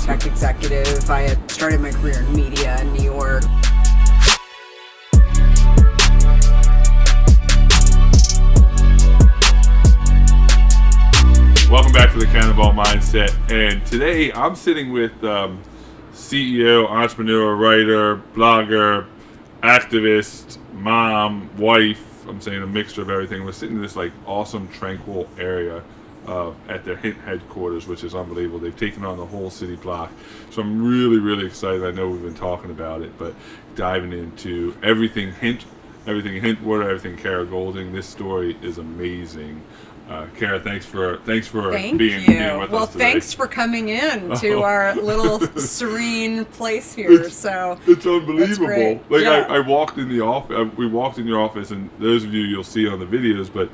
tech executive. I had started my career in media in New York. Welcome back to the Cannonball Mindset, and today I'm sitting with CEO, entrepreneur, writer, blogger, activist, mom, wife. I'm saying a mixture of everything. We're sitting in this like awesome, tranquil area at their Hint headquarters, which is unbelievable. They've taken on the whole city block, so I'm really, really excited. I know we've been talking about it, but diving into everything Hint water, everything Kara Goldin. This story is amazing. Kara, thanks for being with us Well, today. thanks for coming in to our little serene place here. It's unbelievable. Like yeah. I walked in the office. We walked in your office, and those of you'll see on the videos. But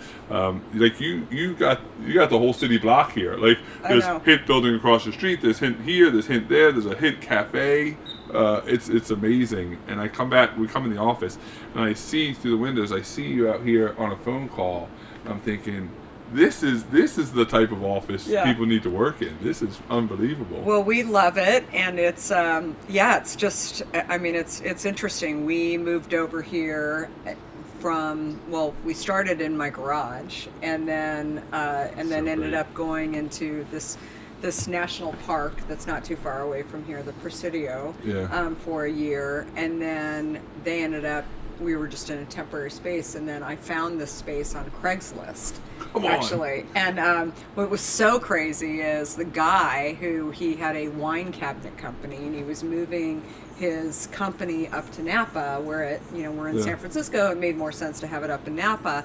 like you got the whole city block here. Like there's Hint building across the street. There's Hint here. There's Hint there. There's a Hint cafe. It's amazing. And we come in the office, and I see through the windows. I see you out here on a phone call. I'm thinking, This is the type of office people need to work in. This is unbelievable. Well, we love it, and it's it's just, I mean, it's interesting. We moved over here we started in my garage, and then ended up going into this national park that's not too far away from here, the Presidio, for a year, and then we were just in a temporary space, and then I found this space on Craigslist. Actually. And what was so crazy is the guy he had a wine cabinet company, and he was moving his company up to Napa, where we're in San Francisco. It made more sense to have it up in Napa.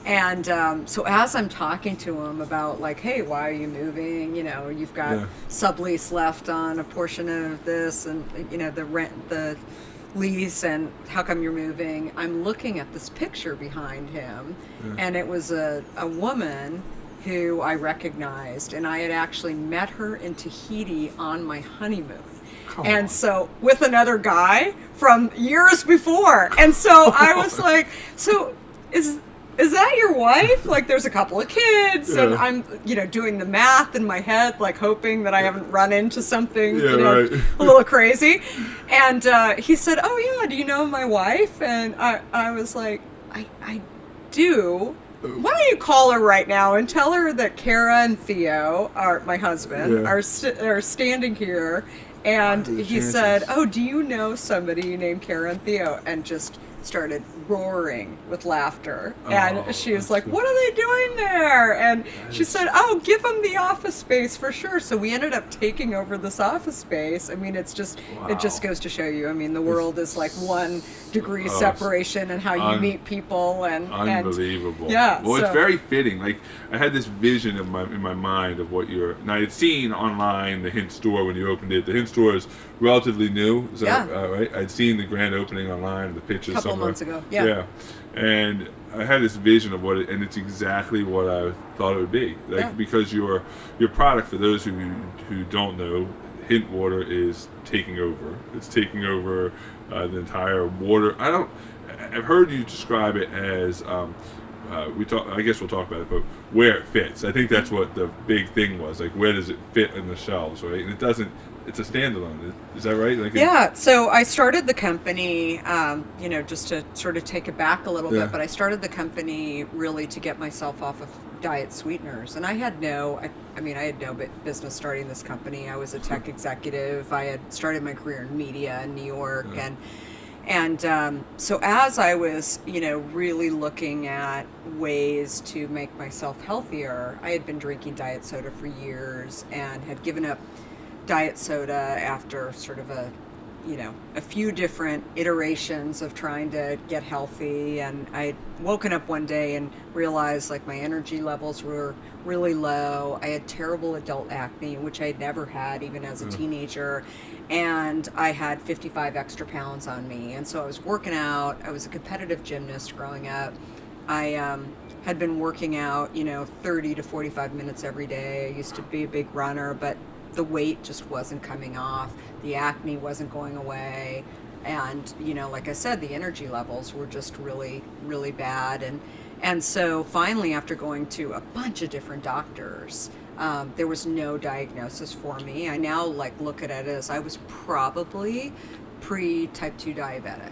And so as I'm talking to him about like, hey, why are you moving? You've got sublease left on a portion of this, and the rent, the lease, and how come you're moving? I'm looking at this picture behind him, and it was a woman who I recognized, and I had actually met her in Tahiti on my honeymoon. So with another guy from years before. And so I was like, so is that your wife? Like, there's a couple of kids, and I'm, doing the math in my head, like hoping that I haven't run into something, a little crazy. And he said, "Oh yeah, do you know my wife?" And I was like, I do. Why don't you call her right now and tell her that Kara and Theo, my husband, are standing here. And he said, "Oh, do you know somebody named Kara and Theo?" And just started roaring with laughter. And she was like, "What are they doing there?" And she said, "Oh, give them the office space for sure." So we ended up taking over this office space. I mean, it just goes to show you. I mean, the world is like 1 degree separation and how you meet people, and unbelievable. Well, it's very fitting. Like, I had this vision in my mind of what and I had seen online the Hint store when you opened it. The Hint store is relatively new, so right? I'd seen the grand opening online, the pictures a couple somewhere. months ago. And I had this vision of and it's exactly what I thought it would be. Because your product, for those who don't know, Hint water is taking over. It's taking over the entire water. I've heard you describe it as I guess we'll talk about it, but where it fits. I think that's what the big thing was. Like, where does it fit in the shelves, right? And it doesn't. It's a standalone. Is that right? So I started the company, just to sort of take it back a little bit, but I started the company really to get myself off of diet sweeteners. And I had no business starting this company. I was a tech executive. I had started my career in media in New York. And so as I was, really looking at ways to make myself healthier, I had been drinking diet soda for years and had given up diet soda after sort of a few different iterations of trying to get healthy. And I'd woken up one day and realized like my energy levels were really low. I had terrible adult acne, which I had never had even as a teenager. And I had 55 extra pounds on me. And so I was working out. I was a competitive gymnast growing up. I had been working out, 30 to 45 minutes every day. I used to be a big runner, but the weight just wasn't coming off. The acne wasn't going away. And, like I said, the energy levels were just really, really bad. And so finally, after going to a bunch of different doctors, There was no diagnosis for me. I now like look at it as I was probably pre-type 2 diabetic.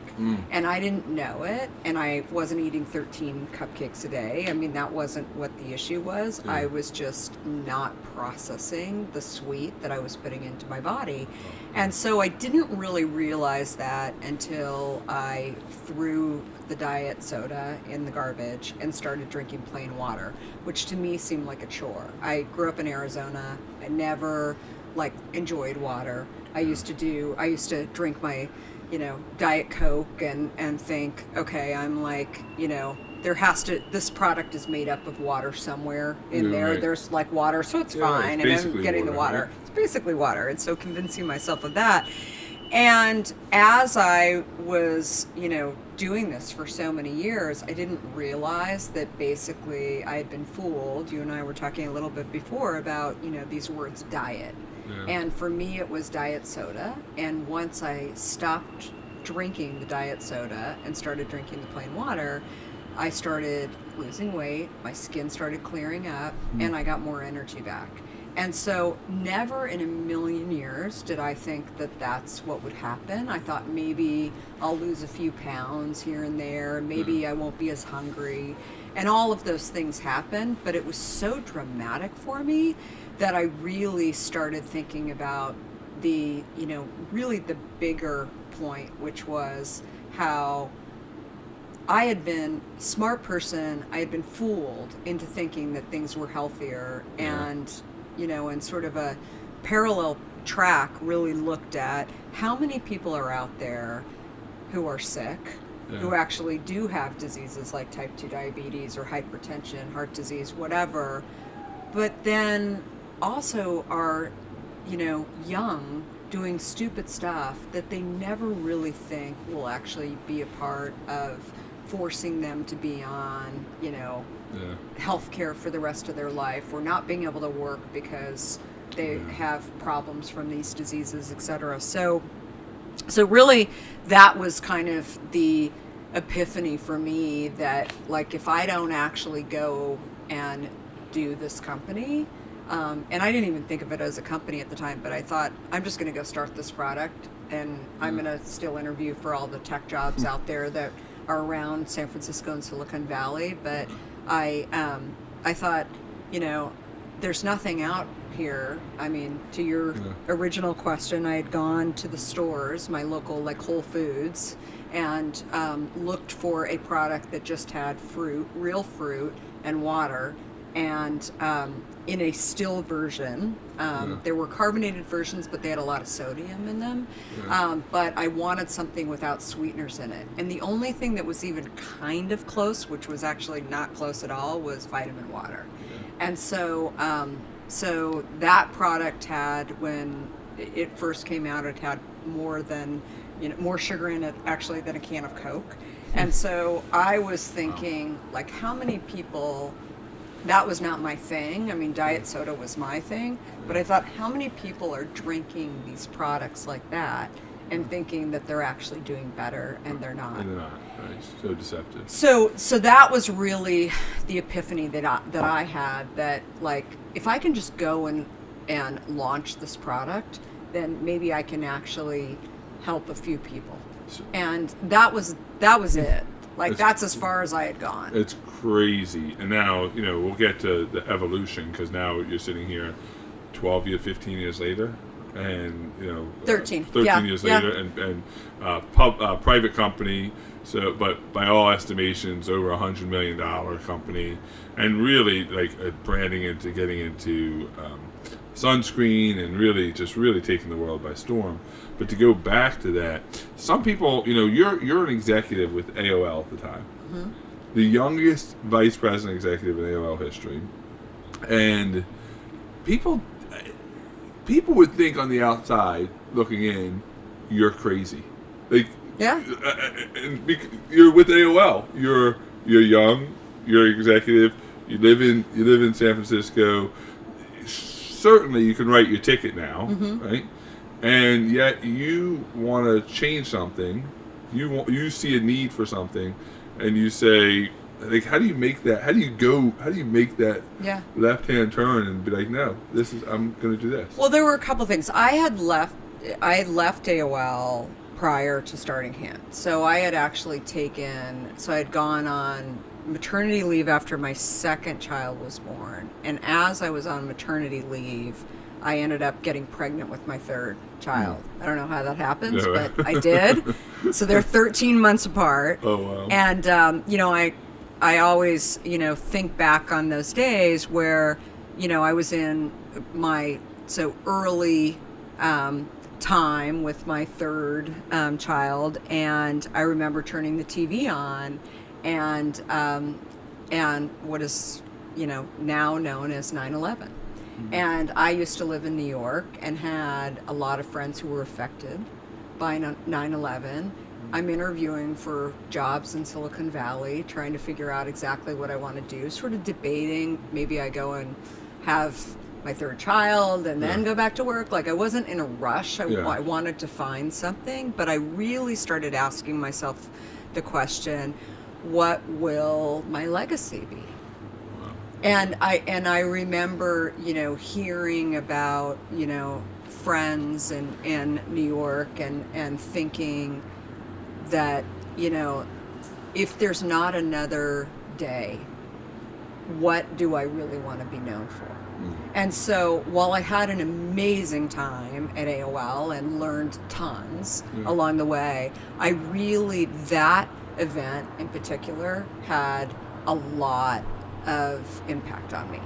And I didn't know it, and I wasn't eating 13 cupcakes a day. I mean, that wasn't what the issue was. I was just not processing the sweet that I was putting into my body. And so I didn't really realize that until I threw the diet soda in the garbage and started drinking plain water, which to me seemed like a chore. I grew up in Arizona. I never like enjoyed water. I used to drink my, Diet Coke and think, okay, I'm like, this product is made up of water somewhere in there. Right. There's like water, so it's fine. It's And I'm getting the water. right? It's basically water. And so convincing myself of that. And as I was, doing this for so many years, I didn't realize that basically I had been fooled. You and I were talking a little bit before about, these words diet. Yeah. And for me, it was diet soda. And once I stopped drinking the diet soda and started drinking the plain water, I started losing weight, my skin started clearing up, and I got more energy back. And so never in a million years did I think that that's what would happen. I thought maybe I'll lose a few pounds here and there, maybe I won't be as hungry. And all of those things happened, but it was so dramatic for me that I really started thinking about the, really the bigger point, which was how I had been a smart person. I had been fooled into thinking that things were healthier, and, in sort of a parallel track, really looked at how many people are out there who are sick, who actually do have diseases like type 2 diabetes or hypertension, heart disease, whatever, but then also are, young, doing stupid stuff that they never really think will actually be a part of forcing them to be on, health care for the rest of their life, or not being able to work because they have problems from these diseases, etc. So really that was kind of the epiphany for me that, like, if I don't actually go and do this company, and I didn't even think of it as a company at the time, but I thought, I'm just going to go start this product, and I'm going to still interview for all the tech jobs out there that are around San Francisco and Silicon Valley. But I thought, there's nothing out here. I mean, to your original question, I had gone to the stores, my local, like Whole Foods, and looked for a product that just had fruit, real fruit, and water, and in a still version. There were carbonated versions, but they had a lot of sodium in them. But I wanted something without sweeteners in it. And the only thing that was even kind of close, which was actually not close at all, was vitamin water. And so that product had, when it first came out, it had more than, more sugar in it actually than a can of Coke. And so I was thinking, like, how many people, that was not my thing. I mean, diet soda was my thing, but I thought, how many people are drinking these products like that and thinking that they're actually doing better, and they're not. And they're not, right? So deceptive. So that was really the epiphany that I had, that, like, if I can just go and launch this product, then maybe I can actually help a few people. And that was it. Like, that's as far as I had gone. It's crazy. And now, we'll get to the evolution, because now you're sitting here 15 years later, and 13 years later, and private company, so, but by all estimations over $100 million company, and really like branding into getting into sunscreen, and really taking the world by storm. But to go back to that, some people, you're an executive with AOL at the time, the youngest vice president executive in AOL history, and people would think on the outside looking in, you're crazy. Like, and you're with AOL. You're young. You're executive. You live in San Francisco. Certainly, you can write your ticket now, right? And yet, you want to change something. You see a need for something, and you say, like, how do you make that? How do you make that Yeah. left-hand turn and be like, no, I'm going to do this? Well, there were a couple things. I had left AOL prior to starting Hand. So I had actually I had gone on maternity leave after my second child was born. And as I was on maternity leave, I ended up getting pregnant with my third child. I don't know how that happens, Yeah. but I did. So they're 13 months apart. Oh, wow. And, I always, think back on those days where, I was in my early time with my third child, and I remember turning the TV on, and what is now known as 9/11. And I used to live in New York and had a lot of friends who were affected by 9/11. I'm interviewing for jobs in Silicon Valley, trying to figure out exactly what I want to do, sort of debating, maybe I go and have my third child and then go back to work. Like, I wasn't in a rush. I wanted to find something, but I really started asking myself the question, what will my legacy be? And I remember, hearing about, friends in New York and thinking that, if there's not another day, what do I really want to be known for? And so while I had an amazing time at AOL and learned tons along the way, that event in particular had a lot of impact on me.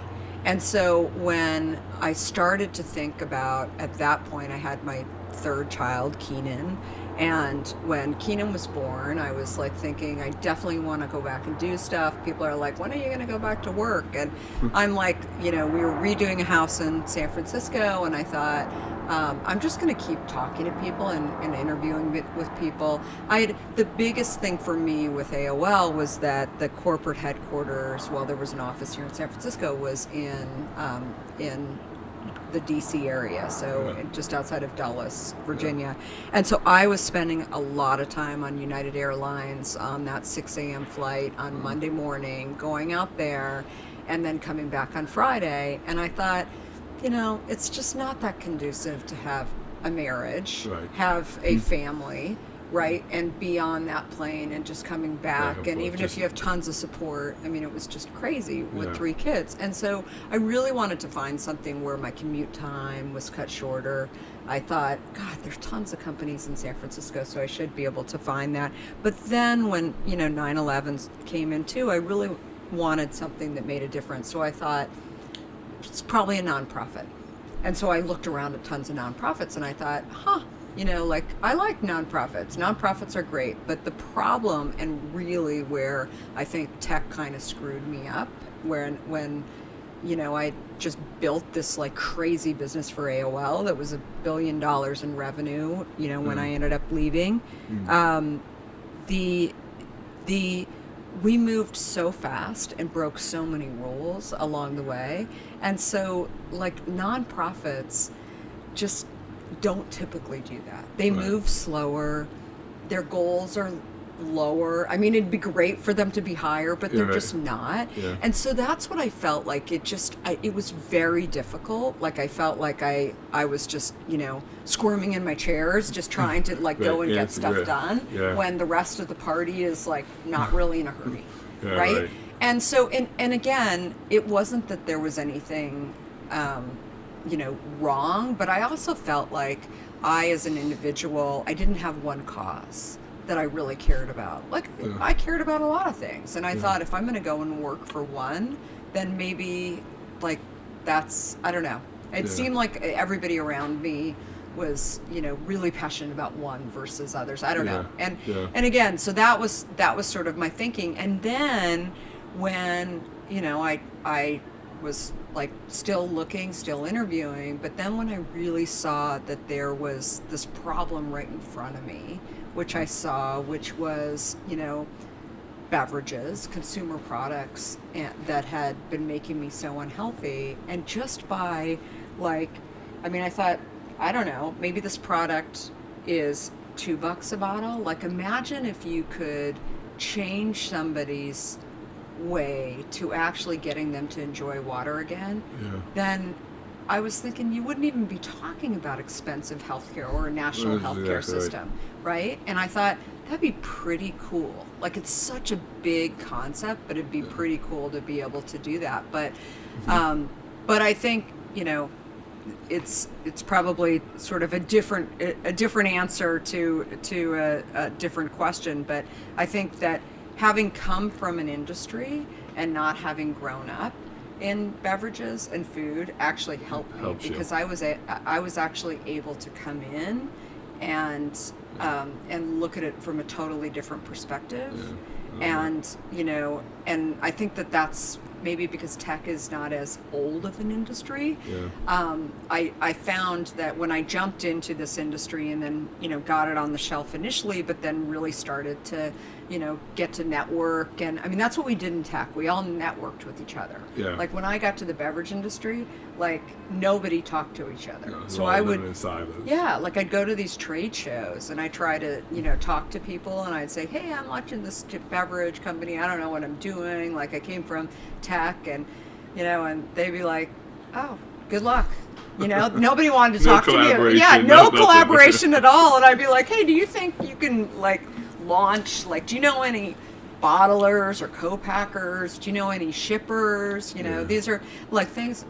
And so when I started to think about, at that point, I had my third child, Keenan, and when Keenan was born, I was like thinking, I definitely want to go back and do stuff. People are like, when are you going to go back to work? And I'm like, we were redoing a house in San Francisco, and I thought, I'm just going to keep talking to people and interviewing with people. The biggest thing for me with AOL was that the corporate headquarters, while there was an office here in San Francisco, was in the DC area, so just outside of Dulles, Virginia. And so I was spending a lot of time on United Airlines on that 6 a.m. flight on Monday morning, going out there and then coming back on Friday. And I thought, it's just not that conducive to have a marriage, have a family, right, and be on that plane and just coming back. And even if you have tons of support, it was just crazy with 3 kids. And so I really wanted to find something where my commute time was cut shorter. I thought, God, there's tons of companies in San Francisco, so I should be able to find that. But then when 9/11 came in too, I really wanted something that made a difference. So I thought, it's probably a nonprofit. And so I looked around at tons of nonprofits, and I thought, I like nonprofits. Nonprofits are great, but the problem, and really where I think tech kind of screwed me up, when I just built this like crazy business for AOL that was $1 billion in revenue, when I ended up leaving, we moved so fast and broke so many rules along the way. And so like nonprofits just don't typically do that. They move slower. Their goals are lower. It'd be great for them to be higher, but they're just not. Yeah. And so that's what I felt like. It was very difficult. Like I felt like I was just, squirming in my chairs, just trying to like go and get stuff done when the rest of the party is like not really in a hurry. Right? And so, and again, it wasn't that there was anything, wrong, but I also felt like I, as an individual, I didn't have one cause that I really cared about. Like, I cared about a lot of things, and I thought if I'm going to go and work for one, then maybe, like, that's, I don't know. It seemed like everybody around me was, really passionate about one versus others. I don't know. And again, so that was sort of my thinking. And then when, I was like still looking, still interviewing, but then when I really saw that there was this problem right in front of me, which was, beverages, consumer products that had been making me so unhealthy. And just by like, I thought, I don't know, maybe this product is $2 a bottle. Like, imagine if you could change somebody's way to actually getting them to enjoy water again, Yeah. then I was thinking you wouldn't even be talking about expensive healthcare or a national That's healthcare exactly right. system, right? And I thought that'd be pretty cool. Like, it's such a big concept, but it'd be pretty cool to be able to do that. But I think, it's probably sort of a different answer to a different question. But I think that having come from an industry and not having grown up in beverages and food actually helped me, Helps you. because I was actually able to come in and look at it from a totally different perspective. Yeah. And I think that that's maybe because tech is not as old of an industry. Yeah. I found that when I jumped into this industry and then, got it on the shelf initially, but then really started to, get to network. And I mean, that's what we did in tech. We all networked with each other. Yeah. Like, when I got to the beverage industry, like, nobody talked to each other. No, So I would, in silos. yeah, like, I'd go to these trade shows and I try to, talk to people, and I'd say, hey, I'm watching this beverage company. I don't know what I'm doing. Like, I came from tech, and, and they'd be like, oh, good luck. Nobody wanted to No talk to me. collaboration, Yeah, no no nothing. collaboration at all. And I'd be like, hey, do you think you can, like, launch, like, do you know any bottlers or co-packers? Do you know any shippers? Yeah. These are, like, things,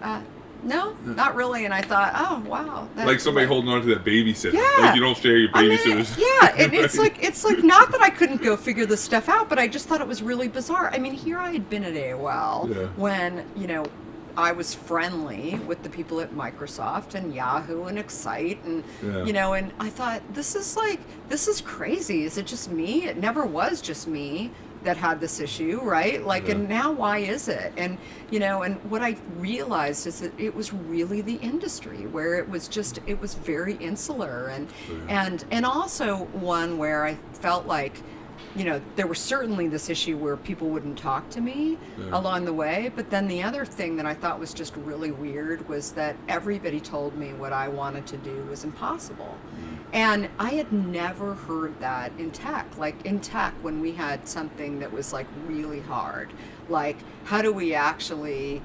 no, not really. And I thought, oh, wow. That's Like somebody holding on to that babysitter. Yeah. Like, you don't share your babysitters. And it's like not that I couldn't go figure this stuff out, but I just thought it was really bizarre. I mean, here I had been at AOL when, I was friendly with the people at Microsoft and Yahoo and Excite, and and I thought, this is crazy. Is it just me? It never was just me that had this issue, right? Like, and now why is it? And and what I realized is that it was really the industry, where it was very insular, and also one where I felt like, there was certainly this issue where people wouldn't talk to me along the way. But then the other thing that I thought was just really weird was that everybody told me what I wanted to do was impossible. And I had never heard that in tech. Like, in tech, when we had something that was, like, really hard, like, how do we actually,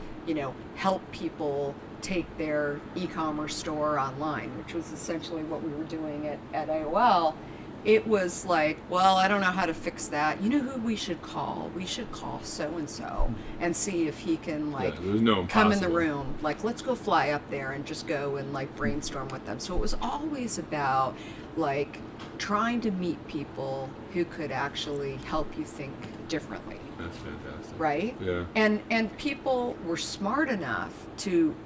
help people take their e-commerce store online, which was essentially what we were doing at AOL. It was like, well, I don't know how to fix that. You know who we should call? We should call so-and-so and see if he can, like, there's no come in the impossible. room. Like, let's go fly up there and just go and, like, brainstorm with them. So it was always about, like, trying to meet people who could actually help you think differently. That's fantastic. Right? Yeah. And people were smart enough to,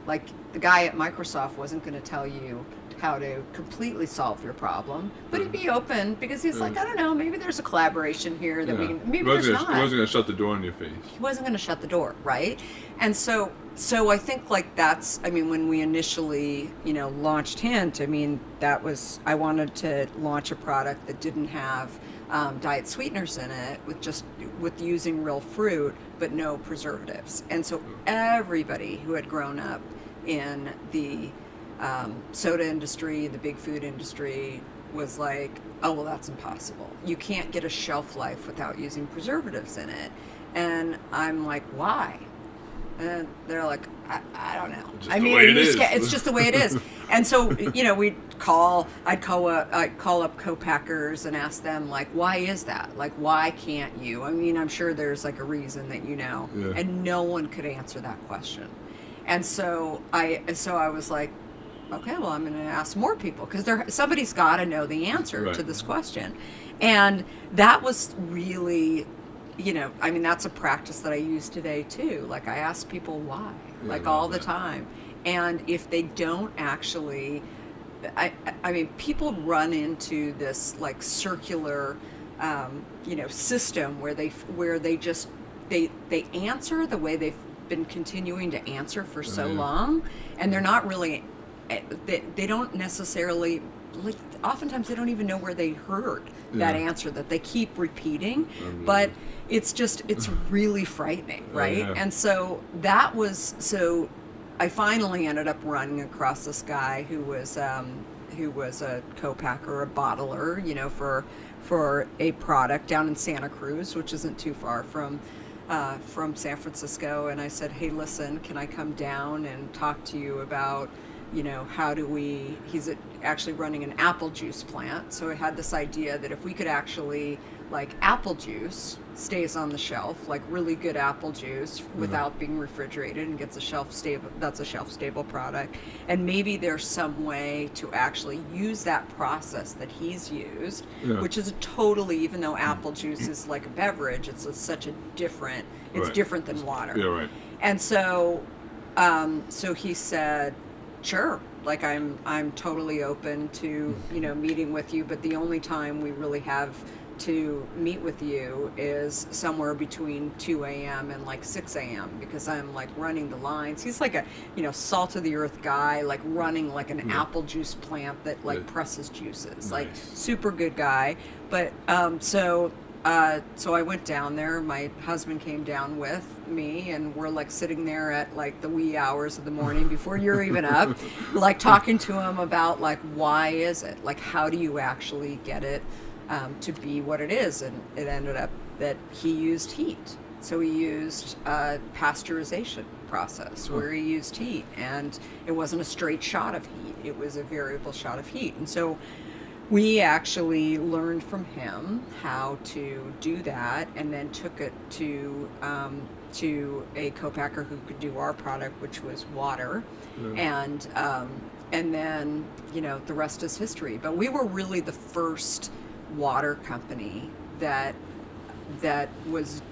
like, the guy at Microsoft wasn't going to tell you how to completely solve your problem, but he'd be open, because he's like, I don't know, maybe there's a collaboration here that we can, maybe there's not. He wasn't going to shut the door in your face. He wasn't going to shut the door, right? And so I think, like, that's, I mean, when we initially, launched Hint, I mean, that was, I wanted to launch a product that didn't have diet sweeteners in it, with using real fruit, but no preservatives. And so everybody who had grown up in the soda industry, the big food industry, was like, oh, well, that's impossible. You can't get a shelf life without using preservatives in it. And I'm like, why? And they're like, I don't know. It's just the way it is. And so, I'd call up co-packers and ask them, like, why is that? Like, why can't you? I mean, I'm sure there's, like, a reason that and no one could answer that question. And so I was like, okay, well, I'm going to ask more people, because somebody's got to know the answer to this question. And that was really, I mean, that's a practice that I use today too. Like, I ask people why, all the time. And if they don't actually, I mean, people run into this, like, circular, system where they just answer the way they've been continuing to answer for so long, and they're not really, they don't necessarily, like, oftentimes they don't even know where they heard that answer that they keep repeating. But it's really frightening, right? And so I finally ended up running across this guy who was a co-packer, a bottler, for a product down in Santa Cruz, which isn't too far from from San Francisco, and I said, hey, listen, can I come down and talk to you about, how do we, actually running an apple juice plant. So I had this idea that if we could actually, like, apple juice stays on the shelf, like really good apple juice without being refrigerated and gets that's a shelf stable product. And maybe there's some way to actually use that process that he's used, which is even though apple juice is like a beverage, it's different than water. Yeah, right. And so, so he said, sure, like I'm totally open to, meeting with you, but the only time we really have to meet with you is somewhere between 2 a.m. and like 6 a.m. because I'm like running the lines. He's like a, salt of the earth guy, like running like an apple juice plant that like presses juices, like super good guy. But, so I went down there. My husband came down with me, and we're like sitting there at like the wee hours of the morning before you're even up, like talking to him about like, why is it? Like, how do you actually get it to be what it is? And it ended up that he used heat. So he used a pasteurization process where he used heat, and it wasn't a straight shot of heat. It was a variable shot of heat. And so we actually learned from him how to do that, and then took it to a co-packer who could do our product, which was water, and then the rest is history. But we were really the first water company that was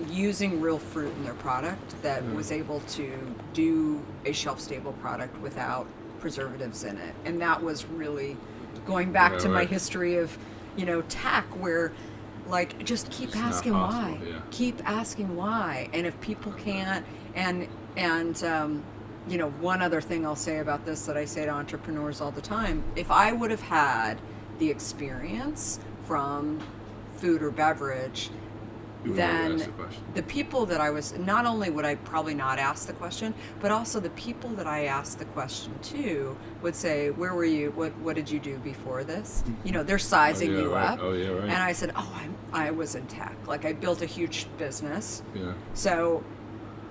using real fruit in their product, that was able to do a shelf stable product without preservatives in it. And that was really going back to my history of tech, where like just keep asking why, keep asking why. And if people can't, and one other thing I'll say about this that I say to entrepreneurs all the time, if I would have had the experience from food or beverage, then the people that I was, not only would I probably not ask the question, but also the people that I asked the question to would say, where were you, what did you do before this? They're sizing you up. Oh yeah, right. And I said, I was in tech. Like, I built a huge business. Yeah. So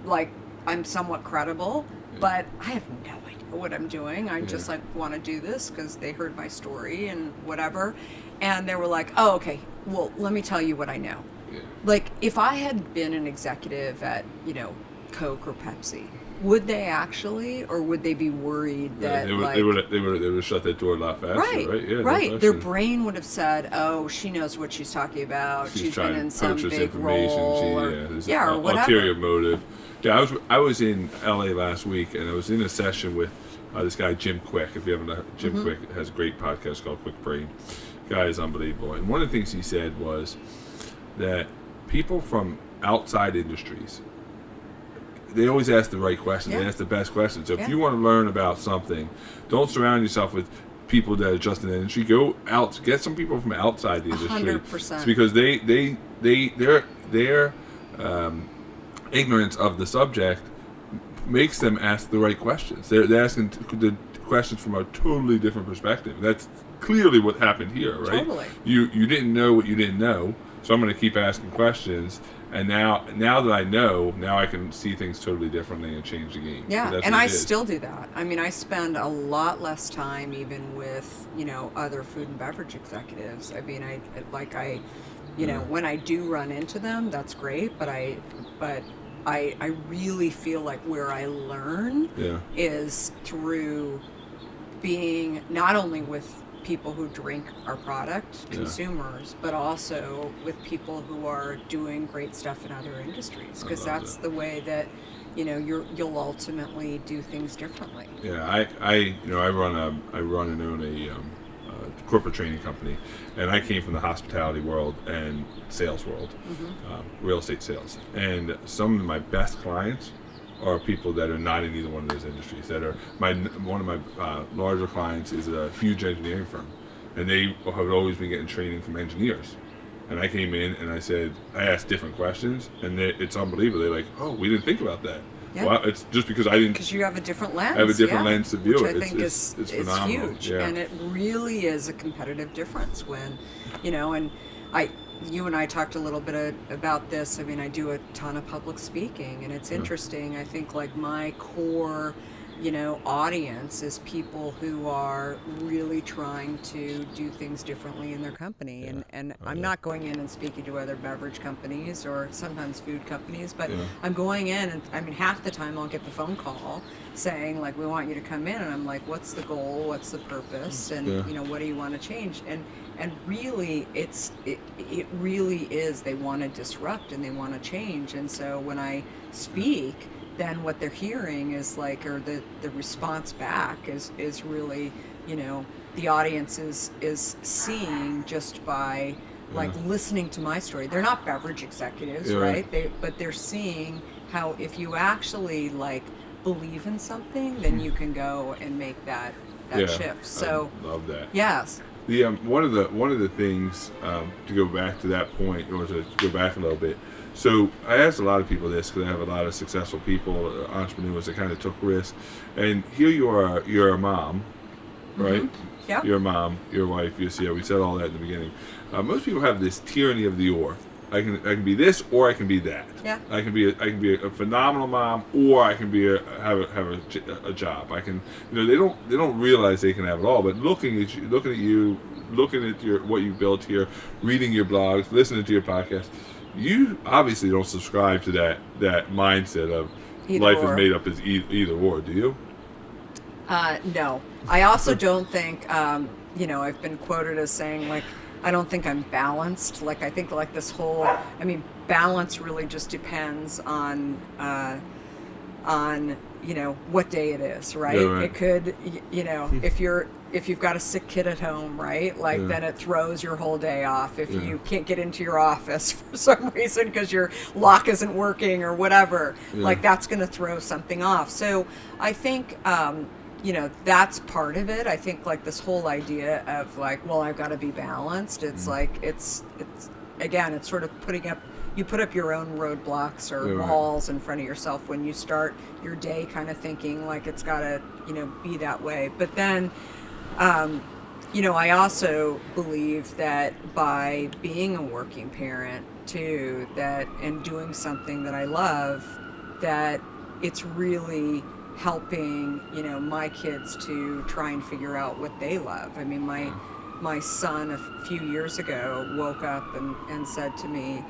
like I'm somewhat credible, but I have no idea what I'm doing. I just like want to do this because they heard my story and whatever. And they were like, oh, okay, well, let me tell you what I know. Yeah. Like, if I had been an executive at, Coke or Pepsi, would they actually, or would they be worried that they would have shut that door a lot faster, right? Yeah, right. No, their brain would have said, "Oh, she knows what she's talking about. She's been in some big role, or whatever." Ulterior motive. Yeah, I was in LA last week, and I was in a session with this guy Jim Quick. If you haven't heard, Jim Quick has a great podcast called Quick Brain. Guy is unbelievable, and one of the things he said was that people from outside industries, they always ask the right questions. They ask the best questions. So if you want to learn about something, don't surround yourself with people that are just in the industry. Go out, get some people from outside the industry. 100%. It's because their ignorance of the subject makes them ask the right questions. They're asking the questions from a totally different perspective. That's clearly what happened here, right? Totally. You didn't know what you didn't know, so I'm going to keep asking questions. And now that I know, now I can see things totally differently and change the game. Yeah, and I still do that. I mean, I spend a lot less time even with, other food and beverage executives. I mean, when I do run into them, that's great, but I really feel like where I learn is through being not only with people who drink our product, consumers, but also with people who are doing great stuff in other industries, because that's the way that you'll ultimately do things differently. Yeah, I run and own a corporate training company, and I came from the hospitality world and sales world, real estate sales, and some of my best clients are people that are not in either one of those industries. One of my larger clients is a huge engineering firm, and they have always been getting training from engineers. And I came in and I asked different questions, and it's unbelievable. They're like, "Oh, we didn't think about that." Yeah. Well, it's just because I didn't. Because you have a different lens. I have a different lens to view it. Which I think is phenomenal. Huge, and it really is a competitive difference when, and you and I talked a little bit about this. I mean, I do a ton of public speaking, and it's interesting. I think like my core, audience is people who are really trying to do things differently in their company. And I'm not going in and speaking to other beverage companies or sometimes food companies, but I'm going in and I mean, half the time I'll get the phone call saying like, we want you to come in. And I'm like, what's the goal? What's the purpose? And, what do you want to change? And really, it really is, they want to disrupt and they want to change. And so when I speak, then what they're hearing is like, or the response back is really, the audience is seeing just by like listening to my story. They're not beverage executives, right? But they're seeing how if you actually like believe in something, then you can go and make that shift. So I love that. Yes. The one of the things to go back to that point, or to go back a little bit. So I asked a lot of people this because I have a lot of successful people, entrepreneurs that kind of took risks. And here you are, you're a mom, right? Mm-hmm. Yeah. You're a mom, you're a wife, you're a CEO. We said all that in the beginning. Most people have this tyranny of the or. I can be this or I can be that. Yeah. I can be a phenomenal mom, or I can have a job. I can, they don't realize they can have it all. But looking at you, looking at what you built here, reading your blogs, listening to your podcast, you obviously don't subscribe to that mindset of either life or. is made up as either or. Do you? No. I also don't think, I've been quoted as saying like, I don't think I'm balanced. Like I think like this whole, balance really just depends on what day it is, right? Yeah, right. It could, if you've got a sick kid at home, right? Like then it throws your whole day off. If you can't get into your office for some reason because your lock isn't working or whatever, like that's going to throw something off. So I think, that's part of it. I think like this whole idea of like, well, I've got to be balanced. It's like, it's sort of you put up your own roadblocks or walls in front of yourself when you start your day kind of thinking like it's got to, be that way. But then, I also believe that by being a working parent too, and doing something that I love, that it's really helping, my kids to try and figure out what they love. I mean, my son a few years ago woke up and said to me,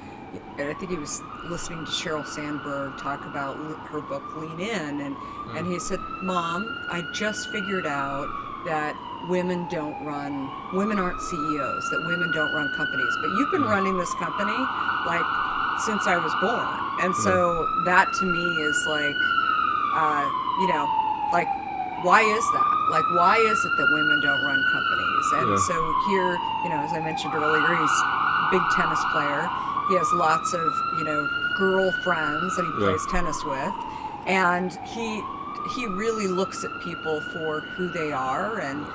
and I think he was listening to Sheryl Sandberg talk about her book Lean In, and he said, Mom, I just figured out that women aren't CEOs, that women don't run companies, but you've been running this company like since I was born. And so that to me is like, like, why is that? Like, why is it that women don't run companies? And so here, as I mentioned earlier, he's a big tennis player. He has lots of, girlfriends that he plays tennis with. And he really looks at people for who they are and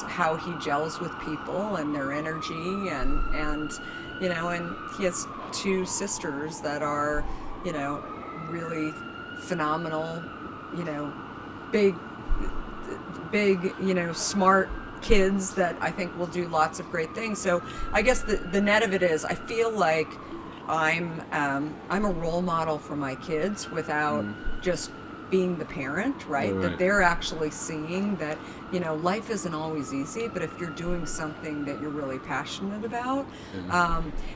how he gels with people and their energy and he has two sisters that are, really phenomenal, big, smart kids that I think will do lots of great things. So I guess the net of it is I feel like I'm a role model for my kids without just being the parent, right? That they're actually seeing that, life isn't always easy, but if you're doing something that you're really passionate about.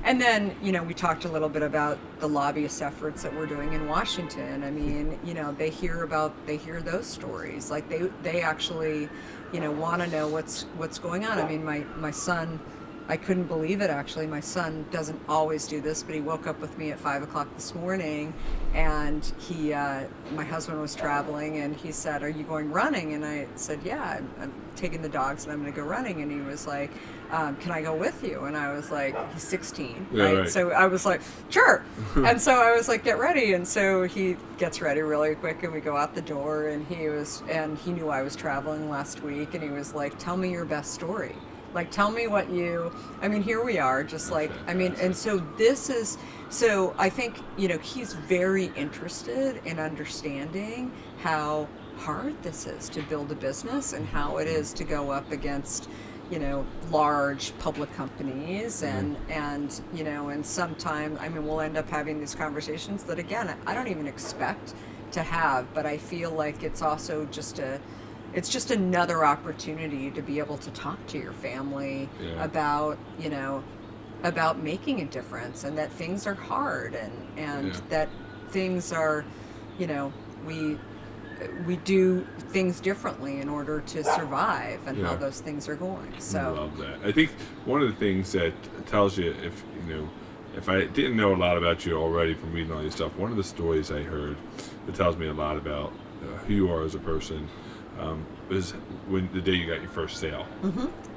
And then, we talked a little bit about the lobbyist efforts that we're doing in Washington. I mean, they hear those stories. Like they actually, want to know what's going on. I mean, my son, I couldn't believe it actually. My son doesn't always do this, but he woke up with me at 5 o'clock this morning, and my husband was traveling, and he said, "Are you going running?" And I said, "Yeah, I'm taking the dogs, and I'm going to go running." And he was like, "Can I go with you?" And I was like, he's 16, right? So I was like, "Sure." And so I was like, "Get ready." And so he gets ready really quick, and we go out the door, and he knew I was traveling last week, and he was like, "Tell me your best story. Like, tell me here we are, just like, and so I think, he's very interested in understanding how hard this is to build a business and how it is to go up against, large public companies, and sometimes, I mean, we'll end up having these conversations that, again, I don't even expect to have, but I feel like it's also it's just another opportunity to be able to talk to your family about, about making a difference, and that things are hard, and that things are, we do things differently in order to survive, and how those things are going. So I love that. I think one of the things that tells you if I didn't know a lot about you already from reading all your stuff, one of the stories I heard that tells me a lot about who you are as a person was when the day you got your first sale,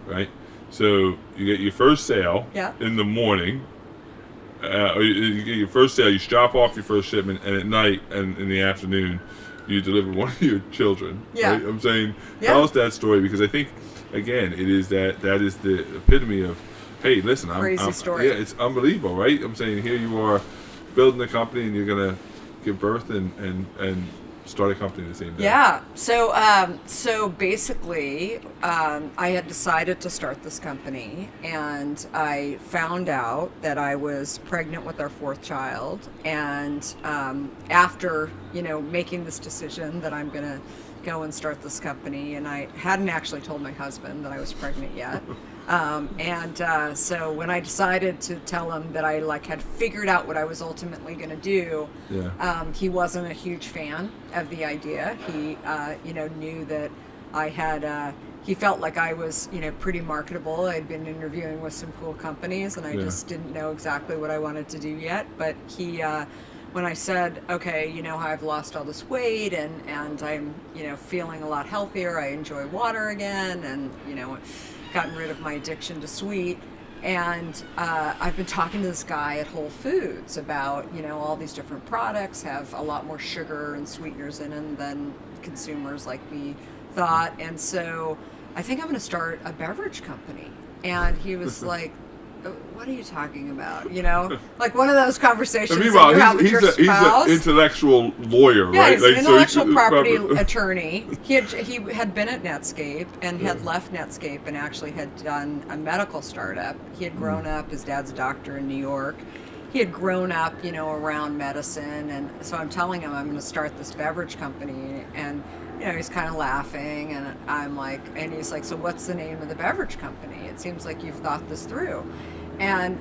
right? So you get your first sale in the morning, or you get your first sale, you drop off your first shipment, and at night and in the afternoon, you deliver one of your children. Right? I'm saying, tell us that story, because I think, again, it is that is the epitome of, hey, listen, crazy story. Yeah, it's unbelievable, right? I'm saying, here you are building a company, and you're gonna give birth and start a company the same day. Yeah. So basically, I had decided to start this company, and I found out that I was pregnant with our fourth child. And after making this decision that I'm gonna go and start this company, and I hadn't actually told my husband that I was pregnant yet. So when I decided to tell him that I had figured out what I was ultimately going to do, he wasn't a huge fan of the idea. He, knew that I had, he felt like I was, pretty marketable. I'd been interviewing with some cool companies, and I just didn't know exactly what I wanted to do yet. But he, when I said, okay, I've lost all this weight, and I'm, feeling a lot healthier, I enjoy water again, and, gotten rid of my addiction to sweet, and I've been talking to this guy at Whole Foods about all these different products have a lot more sugar and sweeteners in them than consumers like me thought, and so I think I'm going to start a beverage company. And he was like, what are you talking about? Like one of those conversations that you have with your spouse. He's an intellectual lawyer, right? Yeah, he's an intellectual property attorney. He had been at Netscape and had left Netscape and actually had done a medical startup. He had grown up, his dad's a doctor in New York. He had grown up, around medicine. And so I'm telling him I'm going to start this beverage company. And he's kind of laughing, and I'm like, and he's like, so what's the name of the beverage company? It seems like you've thought this through. And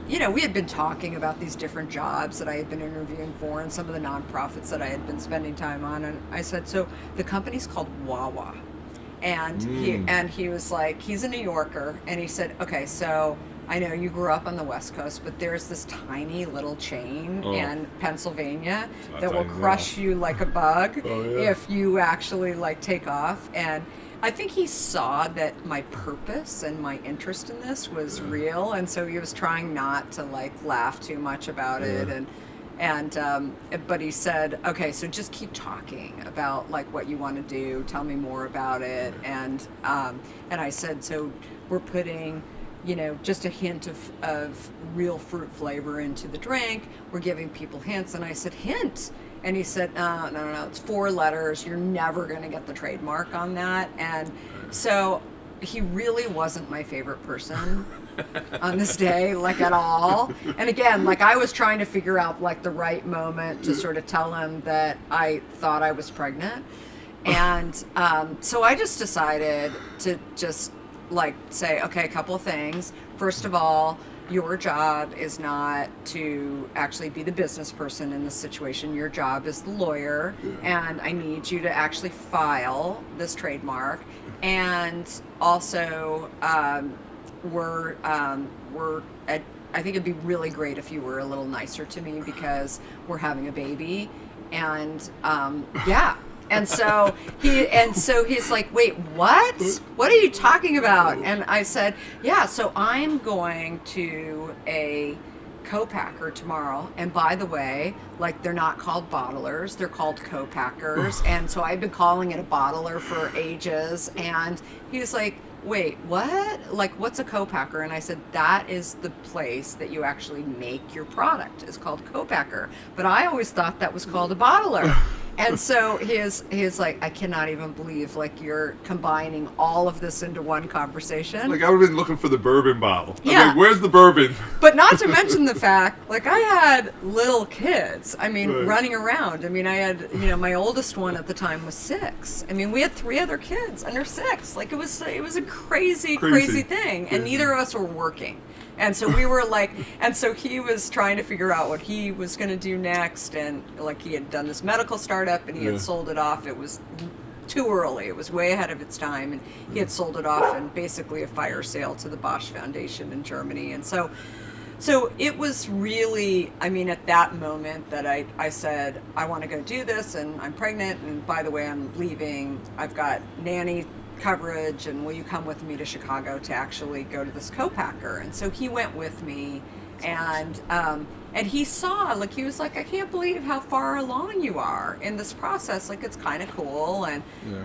we had been talking about these different jobs that I had been interviewing for and some of the nonprofits that I had been spending time on. And I said, so the company's called Wawa. And he was like, he's a New Yorker. And he said, okay, so I know you grew up on the West Coast, but there's this tiny little chain in Pennsylvania that will crush you like a bug if you actually take off. And I think he saw that my purpose and my interest in this was real, and so he was trying not to laugh too much about it. But he said, okay, so just keep talking about what you want to do. Tell me more about it. And I said, so we're putting just a hint of real fruit flavor into the drink. We're giving people hints. And I said, hint? And he said, no, it's 4 letters. You're never going to get the trademark on that. And so he really wasn't my favorite person on this day, at all. And again, I was trying to figure out the right moment to sort of tell him that I thought I was pregnant. And so I just decided to just say, okay, a couple of things. First of all, your job is not to actually be the business person in this situation. Your job is the lawyer, and I need you to actually file this trademark. And also, I think it'd be really great if you were a little nicer to me because we're having a baby. And And so he's like, wait, what? What are you talking about? And I said, yeah, so I'm going to a co-packer tomorrow. And by the way, they're not called bottlers, they're called co-packers. And so I've been calling it a bottler for ages. And he was like, wait, what? What's a co-packer? And I said, that is the place that you actually make your product. It's called co-packer. But I always thought that was called a bottler. And so he's like, I cannot even believe like you're combining all of this into one conversation. Like I would have been looking for the bourbon bottle. I'm Yeah. like, where's the bourbon? But not to mention the fact, like I had little kids. I mean, Right. running around. I mean, I had, you know, my oldest one at the time was 6. I mean, we had 3 other kids under 6. Like it was a crazy thing, and neither of us were working. And so we were like, and so he was trying to figure out what he was going to do next. And like he had done this medical startup and he had sold it off. It was too early. It was way ahead of its time. And he had sold it off in basically a fire sale to the Bosch Foundation in Germany. And so it was really, I mean, at that moment that I said, I want to go do this and I'm pregnant. And by the way, I'm leaving. I've got nanny coverage, and will you come with me to Chicago to actually go to this co-packer? And so he went with me, and he saw, like, he was like, I can't believe how far along you are in this process. Like, it's kind of cool.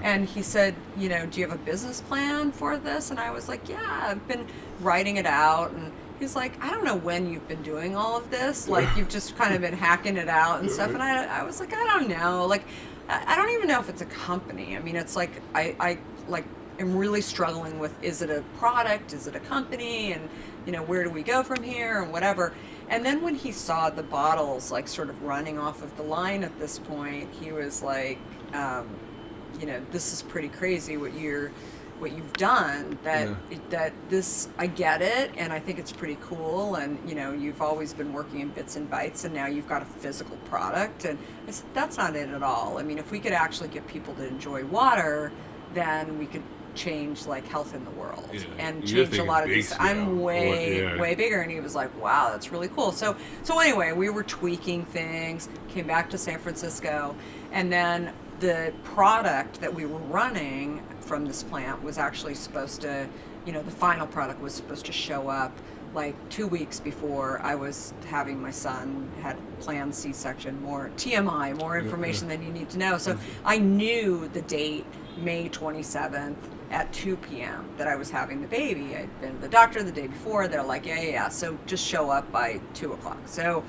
And he said, you know, do you have a business plan for this? And I was like, yeah, I've been writing it out. And he's like, I don't know when you've been doing all of this. Like, you've just kind of been hacking it out and stuff. And I was like, I don't know. Like, I don't even know if it's a company. I mean, it's like, I like am really struggling with, is it a product, is it a company, and you know, where do we go from here and whatever. And then when he saw the bottles like sort of running off of the line at this point, he was like, you know, this is pretty crazy what you've done, that this, I get it, and I think it's pretty cool, and you know, you've always been working in bits and bytes, and now you've got a physical product. And I said, that's not it at all. I mean, if we could actually get people to enjoy water, then we could change like health in the world and change a lot of these. I'm way bigger. And he was like, wow, that's really cool. So anyway, we were tweaking things, came back to San Francisco, and then the product that we were running from this plant was actually supposed to, you know, the final product was supposed to show up like 2 weeks before I was having my son, had planned C-section, more TMI, more information than you need to know. So I knew the date, May 27th at 2 p.m. that I was having the baby. I'd been to the doctor the day before. They're like, yeah. So just show up by 2 o'clock. So,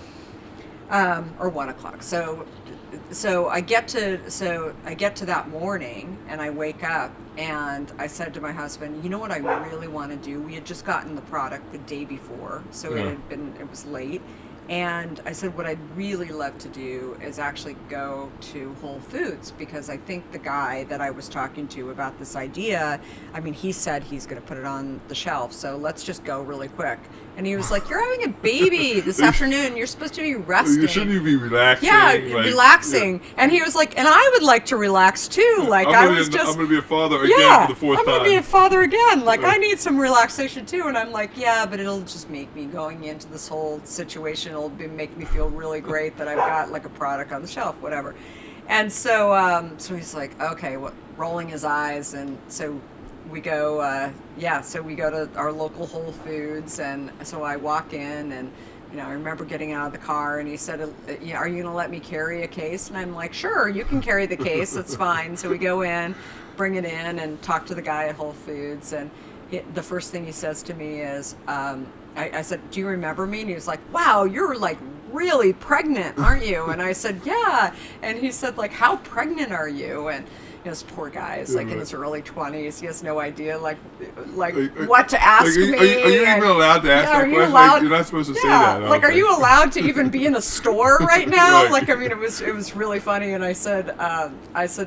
or 1 o'clock. So I get to that morning and I wake up and I said to my husband, you know what I really want to do? We had just gotten the product the day before, so it was late. And I said, what I'd really love to do is actually go to Whole Foods, because I think the guy that I was talking to about this idea, I mean, he said he's going to put it on the shelf, so let's just go really quick. And he was like, you're having a baby this afternoon. You're supposed to be resting. You shouldn't even be relaxing. Yeah, relaxing. Yeah. And he was like, and I would like to relax too. Like I'm going to be a father again for the 4th time. I'm going to be a father again. Like I need some relaxation too. And I'm like, yeah, but it'll just make me going into this whole situation. It'll make me feel really great that I've got like a product on the shelf, whatever. And so, so he's like, okay, rolling his eyes. And so we go, so we go to our local Whole Foods, and so I walk in, and you know, I remember getting out of the car, and he said, are you going to let me carry a case? And I'm like, sure, you can carry the case, that's fine. So we go in, bring it in, and talk to the guy at Whole Foods, and the first thing he says to me is, I said, do you remember me? And he was like, wow, you're like really pregnant, aren't you? And I said, yeah. And he said, like, how pregnant are you? And this poor guy is like in his early 20s. He has no idea like what to ask me. Are you even allowed to ask that question? Like, you're not supposed to say that. Like, are you allowed to even be in a store right now? Like, I mean, it was really funny. And I said,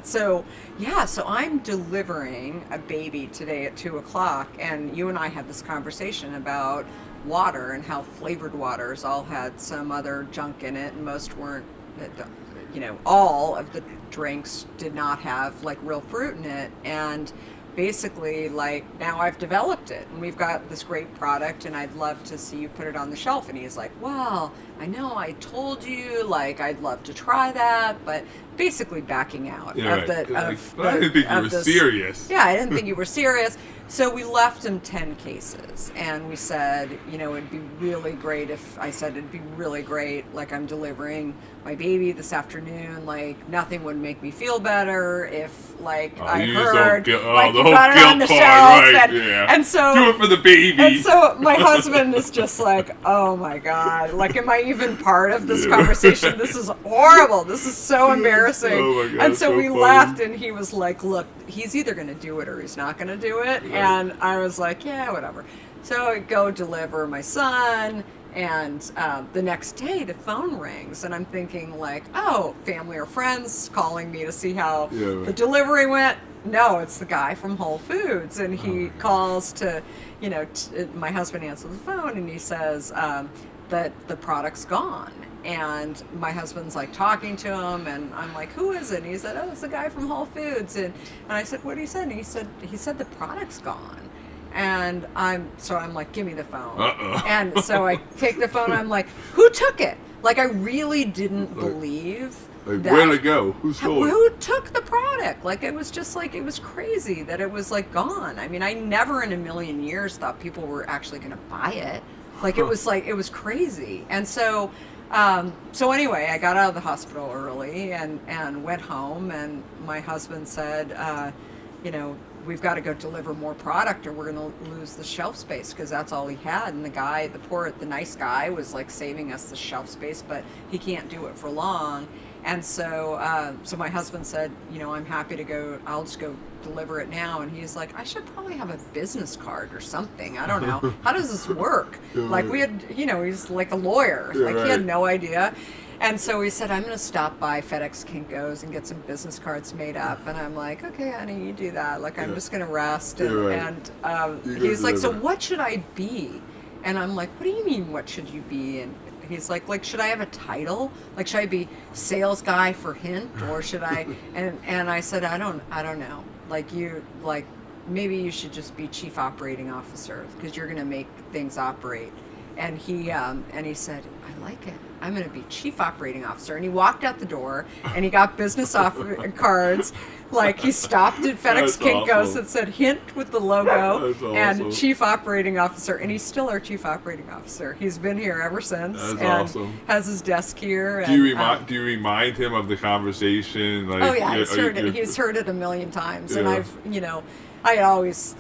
so I'm delivering a baby today at 2 o'clock, and you and I had this conversation about water and how flavored waters all had some other junk in it, and most weren't. You know, all of the drinks did not have like real fruit in it, and basically like now I've developed it and we've got this great product, and I'd love to see you put it on the shelf. And he's like, well, I know I told you, like, I'd love to try that, but basically backing out I didn't think you were serious. Yeah, I didn't think you were serious. So we left him 10 cases, and we said, you know, it'd be really great if I said it'd be really great, like I'm delivering my baby this afternoon, like nothing would make me feel better if like I heard like you got it on the shelf, right, and so do it for the baby. And so my husband is just like, oh my God, like am I even part of this conversation? This is horrible. This is so embarrassing. embarrassing. Oh my God, And it's so so we funny. laughed, and he was like, look, he's either going to do it or he's not going to do it. Right. And I was like, yeah, whatever. So I go deliver my son, and the next day the phone rings, and I'm thinking like, oh, family or friends calling me to see how Yeah, right. the delivery went. No, it's the guy from Whole Foods, and he calls to, my husband answers the phone, and he says that the product's gone. And my husband's like talking to him, and I'm like, who is it? And he said, oh, it's the guy from Whole Foods. And I said, what did he say? And he said the product's gone. And I'm like, give me the phone. Uh-oh. And so I take the phone, and I'm like, who took it? Like, I really didn't believe Like, that. where'd it go? Who stole it? Who took the product? Like, it was just like, it was crazy that it was like gone. I mean, I never in a million years thought people were actually going to buy it. Like, it was crazy. And so anyway, I got out of the hospital early and went home, and my husband said, we've got to go deliver more product or we're going to lose the shelf space, because that's all he had. And the nice guy was like saving us the shelf space, but he can't do it for long. And so my husband said, I'm happy to go, I'll just go deliver it now. And he's like, I should probably have a business card or something. I don't know. How does this work? Like, we had, he's like a lawyer. Yeah, like, right. he had no idea. And so he said, I'm going to stop by FedEx Kinko's and get some business cards made up. And I'm like, okay, honey, you do that. Like, I'm just going to rest. And, right. he's like, so what should I be? And I'm like, what do you mean, what should you be? And he's like, should I have a title? Like, should I be sales guy for Hint? Or should I? And I said, I don't know. Maybe you should just be chief operating officer, because you're going to make things operate. And he said, I like it. I'm going to be chief operating officer. And he walked out the door, and he got business cards. Like, he stopped at FedEx That's Kinko's awesome. and said Hint with the logo. That's and awesome. chief operating officer. And he's still our chief operating officer. He's been here ever since. That's and awesome. has his desk here. Do you remind him of the conversation? Like, Oh yeah, he's heard it a million times. And I always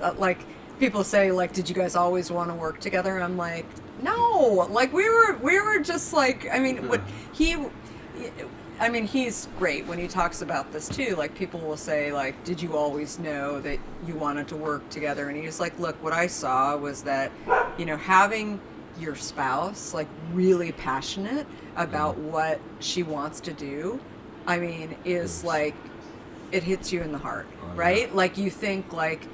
people say, like, did you guys always want to work together? I'm like, no, like we were just like, I mean, he's great when he talks about this too. Like, people will say, like, did you always know that you wanted to work together? And he's like, look, what I saw was that, having your spouse like really passionate about what she wants to do, I mean, is like, it hits you in the heart, right? Like, you think like,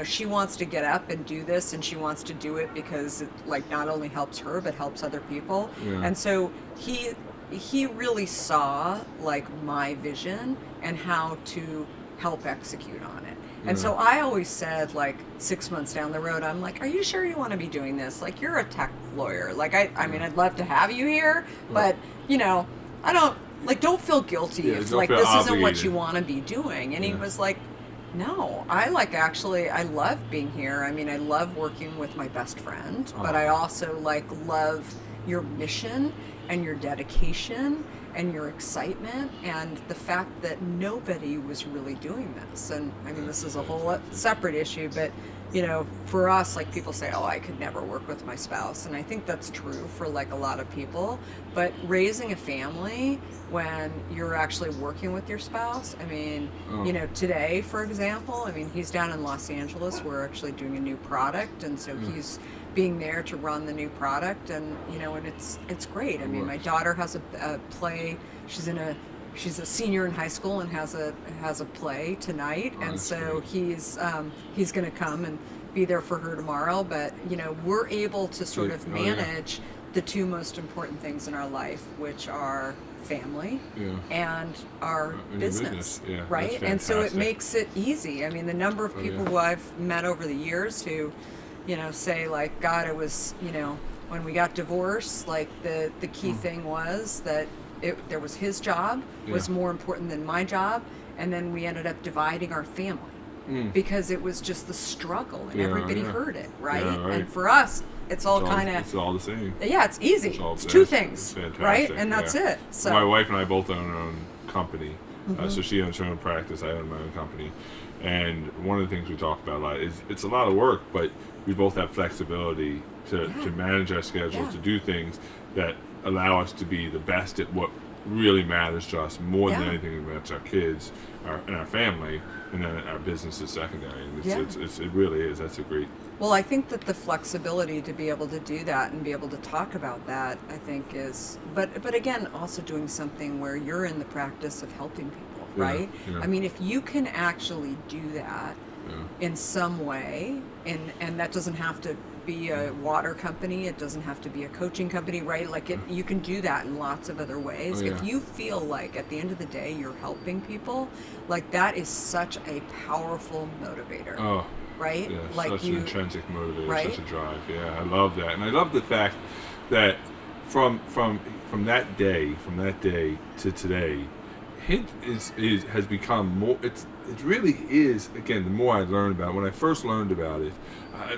she wants to get up and do this, and she wants to do it because it like not only helps her but helps other people. Yeah. And so he really saw like my vision and how to help execute on it. And so I always said, like, 6 months down the road, I'm like, are you sure you want to be doing this? Like, you're a tech lawyer. Like, I mean, I'd love to have you here, but don't feel guilty if like this isn't what you want to be doing. And he was like, no, I love being here. I mean, I love working with my best friend, but I also like love your mission and your dedication and your excitement and the fact that nobody was really doing this. And I mean, this is a whole separate issue, but for us, like, people say, oh, I could never work with my spouse. And I think that's true for like a lot of people, but raising a family when you're actually working with your spouse, I mean, today, for example, I mean, he's down in Los Angeles. We're actually doing a new product. And so he's being there to run the new product, and and it's great. I mean, my daughter has a play. She's a senior in high school and has a play tonight, and so he's going to come and be there for her tomorrow. But we're able to sort of manage the two most important things in our life, which are family and our business, right? And so it makes it easy. I mean, the number of people who I've met over the years who say, like, God, it was, when we got divorced, like, the key thing was that there was his job was more important than my job, and then we ended up dividing our family because it was just the struggle, and everybody heard it, right? And for us, it's all the same. Yeah, it's easy. It's two things, right? And that's it. So my wife and I both own our own company. So she owns her own practice, I own my own company. And one of the things we talk about a lot is it's a lot of work, but we both have flexibility to manage our schedules, to do things that allow us to be the best at what really matters to us more than Yeah. anything. That's our kids, and our family, and then our business is secondary. And Yeah. it really is. That's a great. Well, I think that the flexibility to be able to do that and be able to talk about that, I think is, but again, also doing something where you're in the practice of helping people, Yeah, right? yeah. I mean, if you can actually do that Yeah. in some way, and that doesn't have to be a water company, it doesn't have to be a coaching company, right? Like you can do that in lots of other ways. Oh, yeah. If you feel like at the end of the day you're helping people, like that is such a powerful motivator. Oh, Right? yeah, Like such an intrinsic motivator, right? such a drive. Yeah, I love that, and I love the fact that from that day, to today, Hint has become more. It really is. Again, the more I learn about it, when I first learned about it,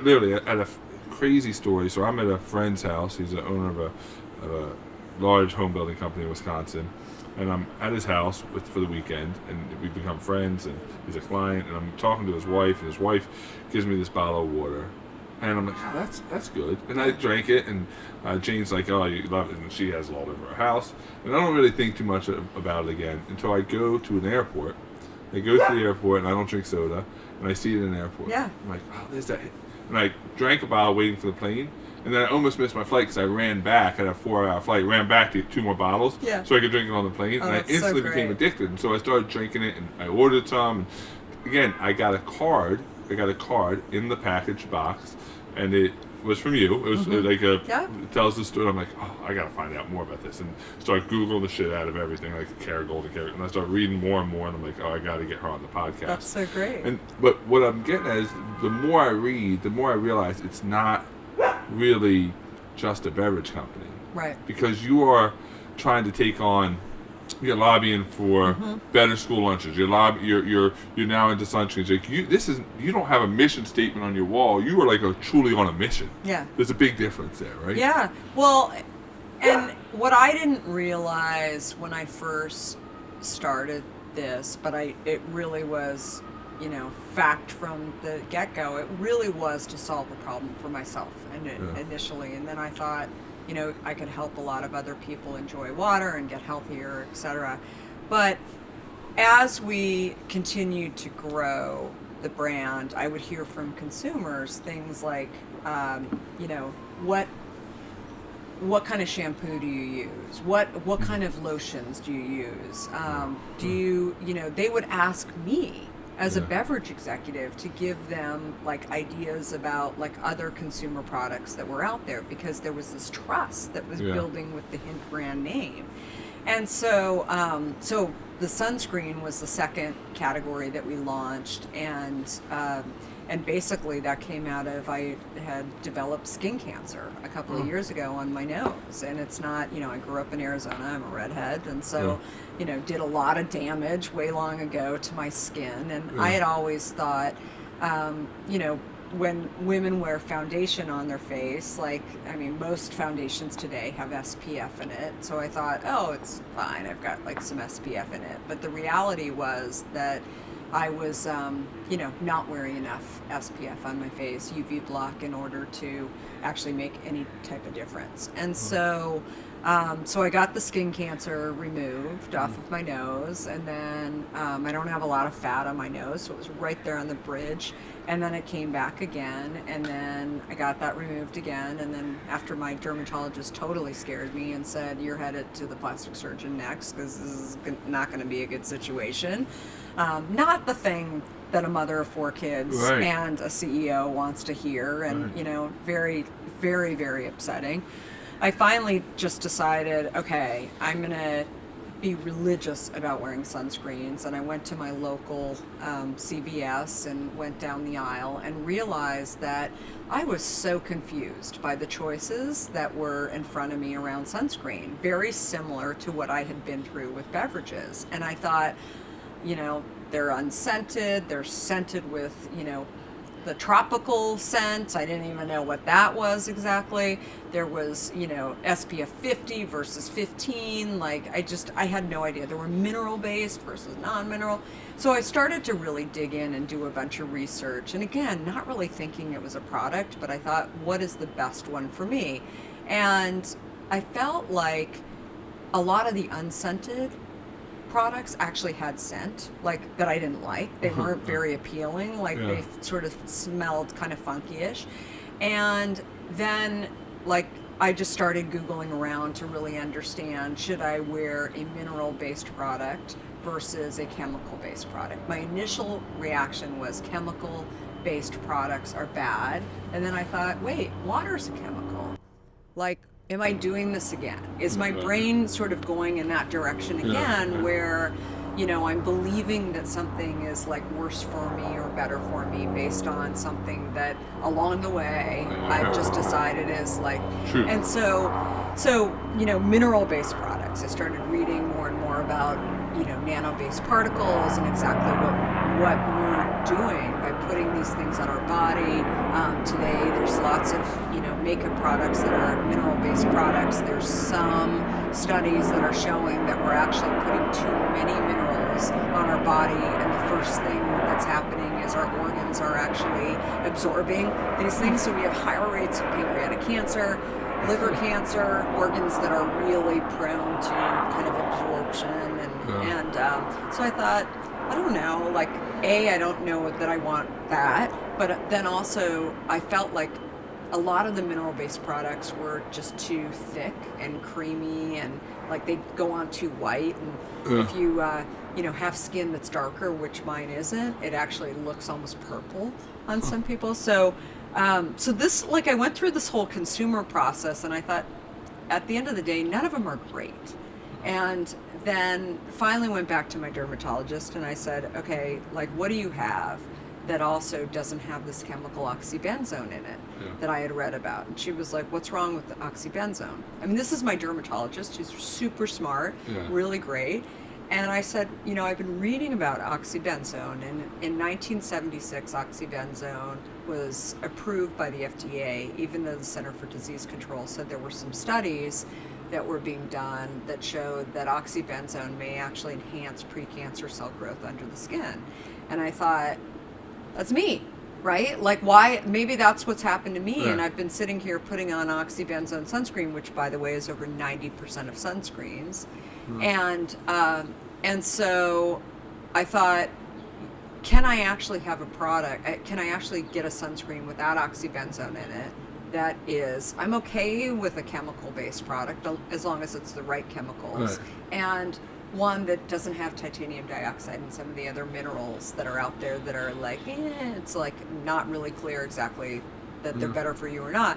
literally at a crazy story. So I'm at a friend's house. He's the owner of a large home building company in Wisconsin. And I'm at his house for the weekend, and we've become friends, and he's a client, and I'm talking to his wife, and his wife gives me this bottle of water, and I'm like, oh, that's good, and I drank it, and Jane's like, oh, you love it, and she has it all over her house, and I don't really think too much about it again until I go to an airport. I go to the airport, and I don't drink soda, and I see it in an airport. Yeah. I'm like, oh, there's that, and I drank a bottle waiting for the plane. And then I almost missed my flight because I ran back. I had a 4-hour flight. Ran back to get 2 more bottles, Yeah. so I could drink it on the plane. Oh, And I that's so instantly great. became addicted. And so I started drinking it, and I ordered some. And again, I got a card. In the package box, and it was from you. It was like Yeah. it tells the story. I'm like, oh, I got to find out more about this, and start Googling the shit out of everything, like Kara Goldin, and I start reading more and more. And I'm like, oh, I got to get her on the podcast. That's so great. But what I'm getting at is, the more I read, the more I realize it's not really just a beverage company, Right. because you are trying to take on, you're lobbying for better school lunches. You're now into sunscreens. Like you don't have a mission statement on your wall. You are like truly on a mission. Yeah. There's a big difference there, right? Yeah. Well, and what I didn't realize when I first started this, but it really was, fact from the get-go, it really was to solve a problem for myself initially. And then I thought, I could help a lot of other people enjoy water and get healthier, etc. But as we continued to grow the brand, I would hear from consumers things like, what kind of shampoo do you use? What kind of lotions do you use? They would ask me as a beverage executive to give them like ideas about like other consumer products that were out there, because there was this trust that was building with the Hint brand name. And so the sunscreen was the second category that we launched, and basically that came out of, I had developed skin cancer a couple of years ago on my nose, and it's not, I grew up in Arizona, I'm a redhead, and so, did a lot of damage way long ago to my skin, and I had always thought, when women wear foundation on their face, most foundations today have SPF in it, so I thought, oh, it's fine, I've got like some SPF in it, but the reality was that I was, not wearing enough SPF on my face, UV block, in order to actually make any type of difference. And so I got the skin cancer removed off of my nose, and then I don't have a lot of fat on my nose, so it was right there on the bridge. And then it came back again, and then I got that removed again. And then after my dermatologist totally scared me and said, you're headed to the plastic surgeon next, because this is not going to be a good situation. Not the thing that a mother of 4 kids and a CEO wants to hear, and very, very, very upsetting. I finally just decided, okay, I'm going to be religious about wearing sunscreens, and I went to my local CVS and went down the aisle and realized that I was so confused by the choices that were in front of me around sunscreen, very similar to what I had been through with beverages. And I thought, they're unscented, they're scented with, the tropical scent. I didn't even know what that was exactly. There was, SPF 50 versus 15. I had no idea. There were mineral based versus non-mineral. So I started to really dig in and do a bunch of research. And again, not really thinking it was a product, but I thought, what is the best one for me? And I felt like a lot of the unscented products actually had scent, like that I didn't like. They weren't very appealing. Like they sort of smelled kind of funky-ish. And then like I just started Googling around to really understand, should I wear a mineral-based product versus a chemical-based product? My initial reaction was chemical-based products are bad. And then I thought, wait, water's a chemical. Like, am I doing this again? Is my brain sort of going in that direction again where, you know, I'm believing that something is like worse for me or better for me based on something that along the way I've just decided is like True. And so you know, mineral-based products, I started reading more and more about, you know, nano-based particles and exactly what we're doing by putting these things on our body. Today there's lots of, you know, makeup products that are mineral-based products. There's some studies that are showing that we're actually putting too many minerals on our body, and the first thing that's happening is our organs are actually absorbing these things. So we have higher rates of pancreatic cancer, liver cancer, organs that are really prone to kind of absorption. And so I thought, I don't know, like, I don't know that I want that, but then also I felt like a lot of the mineral-based products were just too thick and creamy, and like they go on too white, and if you you know, have skin that's darker, which mine isn't, it actually looks almost purple on some people. So so this, like, I went through this whole consumer process, and I thought, at the end of the day, none of them are great. And then finally went back to my dermatologist and I said, okay, like, what do you have that also doesn't have this chemical oxybenzone in it that I had read about? And she was like, what's wrong with the oxybenzone? I mean, this is my dermatologist. She's super smart, really great. And I said, you know, I've been reading about oxybenzone, and in 1976, oxybenzone was approved by the FDA, even though the Center for Disease Control said there were some studies that were being done that showed that oxybenzone may actually enhance precancer cell growth under the skin. And I thought, that's me, right? Like, why? Maybe that's what's happened to me. And I've been sitting here putting on oxybenzone sunscreen, which, by the way, is over 90% of sunscreens. And so I thought, can I actually have a product? Can I actually get a sunscreen without oxybenzone in it? That is, I'm okay with a chemical-based product as long as it's the right chemicals, and one that doesn't have titanium dioxide and some of the other minerals that are out there that are like, it's like not really clear exactly that they're better for you or not.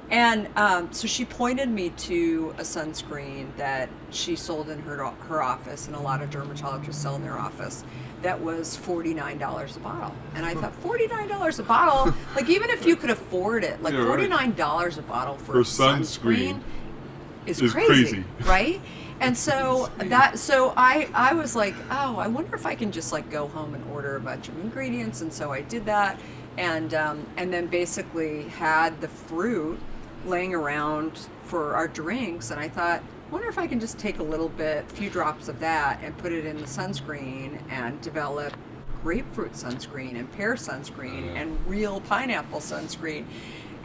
And so she pointed me to a sunscreen that she sold in her office, and a lot of dermatologists sell in their office, that was $49 a bottle. And I thought, $49 a bottle? Like, even if you could afford it, like $49 a bottle for a sunscreen is crazy, right? And so I was like, oh, I wonder if I can just like go home and order a bunch of ingredients. And so I did that, and then basically had the fruit laying around for our drinks, and I thought, I wonder if I can just take a few drops of that and put it in the sunscreen and develop grapefruit sunscreen and pear sunscreen and real pineapple sunscreen.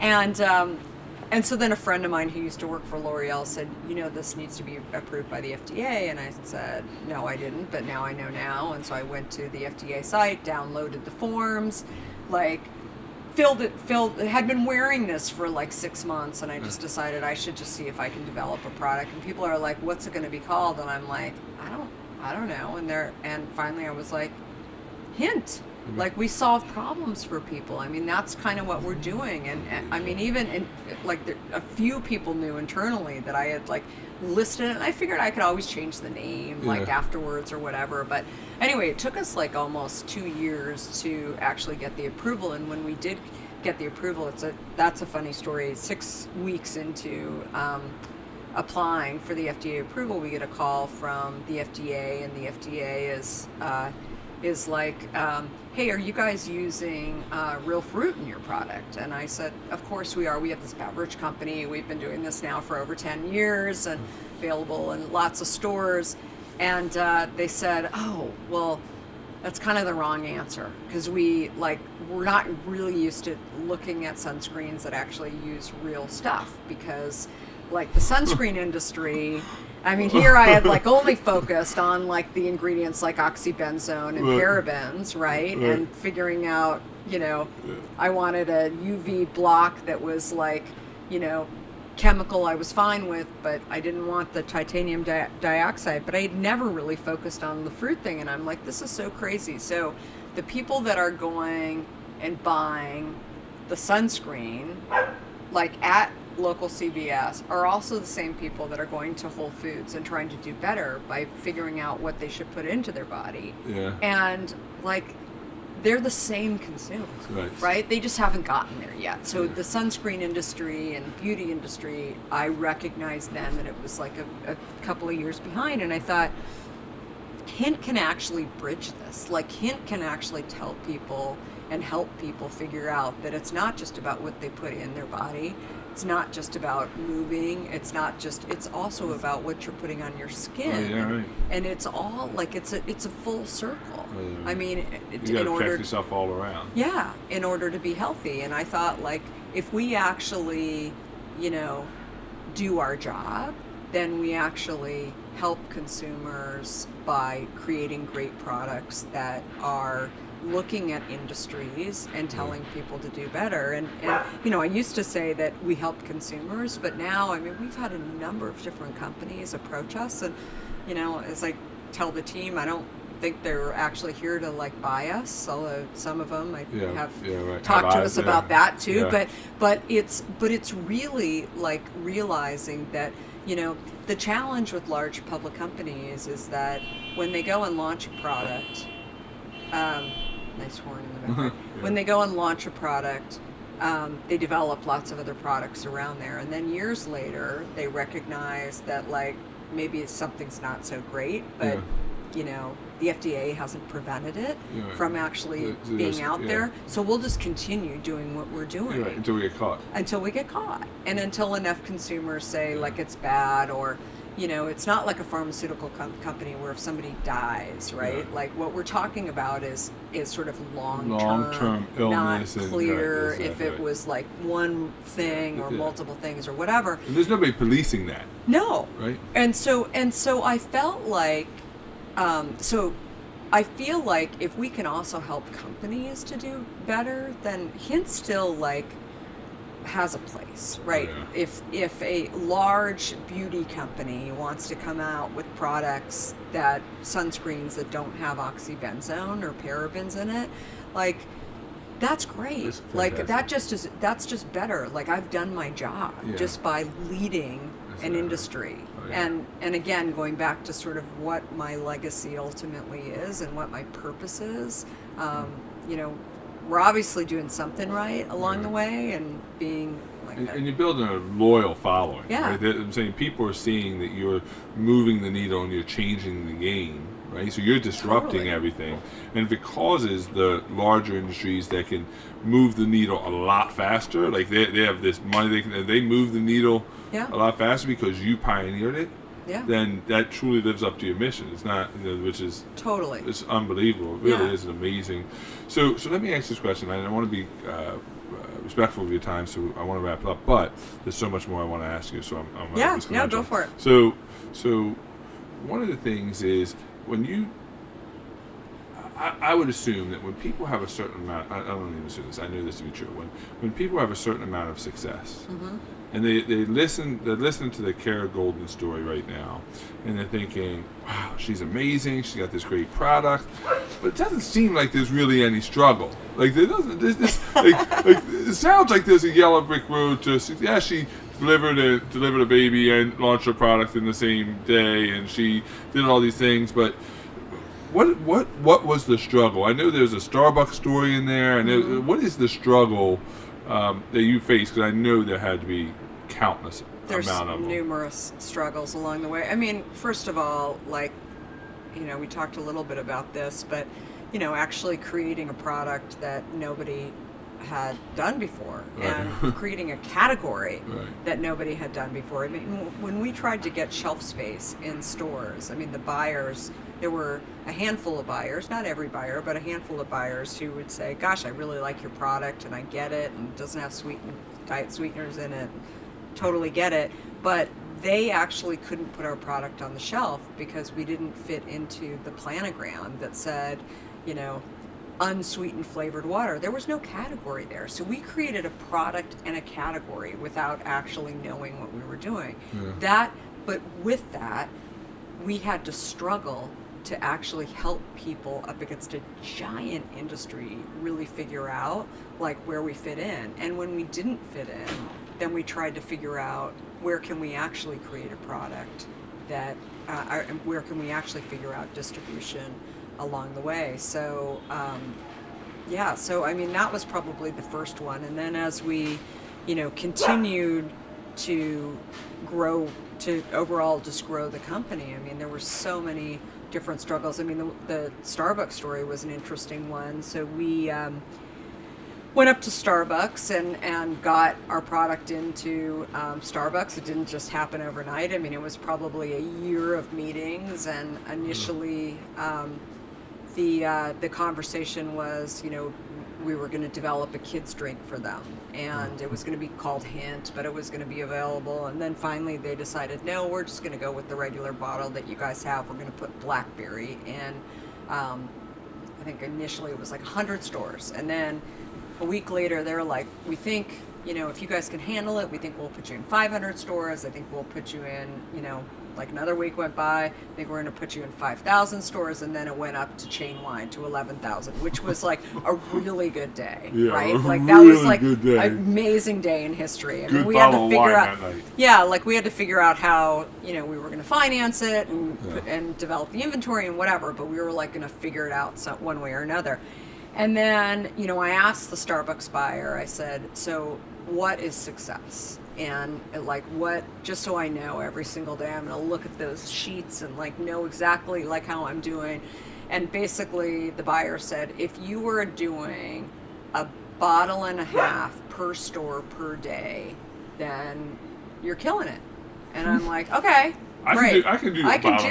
And so then a friend of mine who used to work for L'Oreal said, you know, this needs to be approved by the FDA. And I said, no, I didn't, but now I know now. And so I went to the FDA site, downloaded the forms, like, had been wearing this for like 6 months, and I just decided I should just see if I can develop a product. And people are like, what's it going to be called? And I'm like, I don't know. And finally I was like, hint. Like, we solve problems for people. I mean, that's kind of what we're doing. And I mean, even like a few people knew internally that I had like listed it, and I figured I could always change the name like afterwards or whatever. But anyway, it took us like almost 2 years to actually get the approval. And when we did get the approval, that's a funny story. 6 weeks into applying for the FDA approval, we get a call from the FDA, and the FDA is like, hey, are you guys using real fruit in your product? And I said, of course we are. We have this beverage company. We've been doing this now for over 10 years and available in lots of stores. And they said, oh, well, that's kind of the wrong answer, because we're not really used to looking at sunscreens that actually use real stuff, because like the sunscreen industry, I mean, here I had like only focused on like the ingredients like oxybenzone and parabens, right? And figuring out, I wanted a UV block that was like, chemical I was fine with, but I didn't want the titanium dioxide. But I had never really focused on the fruit thing, and I'm like, this is so crazy. So the people that are going and buying the sunscreen, like at local CVS, are also the same people that are going to Whole Foods and trying to do better by figuring out what they should put into their body. Yeah. And like, they're the same consumers, right? They just haven't gotten there yet. So the sunscreen industry and beauty industry, I recognized then that it was like a couple of years behind. And I thought, Hint can actually bridge this. Like, Hint can actually tell people and help people figure out that it's not just about what they put in their body. It's not just about moving. It's also about what you're putting on your skin. Oh, yeah, right. And it's all like, it's a full circle. I mean, you gotta protect yourself all around. Yeah, in order to be healthy. And I thought, like, if we actually, do our job, then we actually help consumers by creating great products that are looking at industries and telling people to do better. And I used to say that we help consumers, but now, I mean, we've had a number of different companies approach us, and as I tell the team, I don't think they're actually here to like buy us, although some of them have talked to us about that too. But it's really like realizing that the challenge with large public companies is that when they go and launch a product, nice horn in the background. When they go and launch a product, they develop lots of other products around there, and then years later they recognize that like maybe something's not so great, but the FDA hasn't prevented it from actually being out there. So we'll just continue doing what we're doing until we get caught. Until we get caught, and until enough consumers say like it's bad, or it's not like a pharmaceutical company where if somebody dies, right? Yeah. Like what we're talking about is sort of long-term illness, not clear if it was like one thing or multiple things or whatever. And there's nobody policing that. No. Right. And so I felt like, so I feel like if we can also help companies to do better, then Hint still like has a place, right? Yeah. If a large beauty company wants to come out with products sunscreens that don't have oxybenzone or parabens in it, like that's great. Like that's just better. Like I've done my job just by leading an industry. Oh, yeah. And again, going back to sort of what my legacy ultimately is and what my purpose is, we're obviously doing something right along the way, and being like and you're building a loyal following. Yeah. Right? I'm saying people are seeing that you're moving the needle and you're changing the game, right? So you're disrupting everything. And if it causes the larger industries that can move the needle a lot faster, like they have this money, they move the needle a lot faster because you pioneered it. Yeah. Then that truly lives up to your mission. It's not, which is totally, it's unbelievable. It really is amazing. So let me ask this question. I want to be respectful of your time, so I want to wrap it up. But there's so much more I want to ask you. So I'm go for it. So one of the things is when you, I would assume that when people have a certain amount, I don't even assume this, I know this to be true. When people have a certain amount of success. Mm-hmm. And they're listening to the Kara Goldin story right now, and they're thinking, wow, she's amazing, she's got this great product, but it doesn't seem like there's really any struggle. Like it sounds like there's a yellow brick road to, she delivered a baby and launched her product in the same day, and she did all these things, but what was the struggle? I know there's a Starbucks story in there. I know, what is the struggle that you faced? Because I know there had to be countless amount of them. There's numerous struggles along the way. I mean, first of all, like, we talked a little bit about this, but, actually creating a product that nobody had done before, and creating a category that nobody had done before. I mean, when we tried to get shelf space in stores, I mean, the buyers, there were a handful of buyers, not every buyer, but a handful of buyers who would say, gosh, I really like your product and I get it, and it doesn't have diet sweeteners in it. totally get it. But they actually couldn't put our product on the shelf because we didn't fit into the planogram that said, you know, unsweetened flavored water. There was no category there. So we created a product and a category without actually knowing what we were doing. But with that, we had to struggle to actually help people up against a giant industry really figure out like where we fit in. And when we didn't fit in, then we tried to figure out where can we actually create a product that, where can we actually figure out distribution along the way. So, so I mean, that was probably the first one. And then as we, you know, continued to grow, to overall just grow the company, I mean, there were so many different struggles. I mean, the Starbucks story was an interesting one. So we went up to Starbucks and got our product into Starbucks. It didn't just happen overnight. I mean, it was probably a year of meetings. And initially, the conversation was, you know, we were going to develop a kids drink for them, and it was going to be called Hint, but it was going to be available. And then finally they decided, no, we're just going to go with the regular bottle that you guys have. We're going to put blackberry in. I think initially it was like 100 stores, and then a week later they were like, we think, you know, if you guys can handle it, we think we'll put you in 500 stores. I think we'll put you in, you know, like another week went by, I think we're going to put you in 5,000 stores, and then it went up to chain wine to 11,000, which was like a really good day, right? Like that was like an amazing day in history. I mean, we had to figure out, like we had to figure out how, you know, we were going to finance it and develop the inventory and whatever, but we were like going to figure it out one way or another. And then, you know, I asked the Starbucks buyer, I said, so what is success? And like what, just so I know every single day, I'm going to look at those sheets and like know exactly like how I'm doing. And basically the buyer said, if you were doing a bottle and a half per store per day, then you're killing it. And I'm like, okay, great. I can do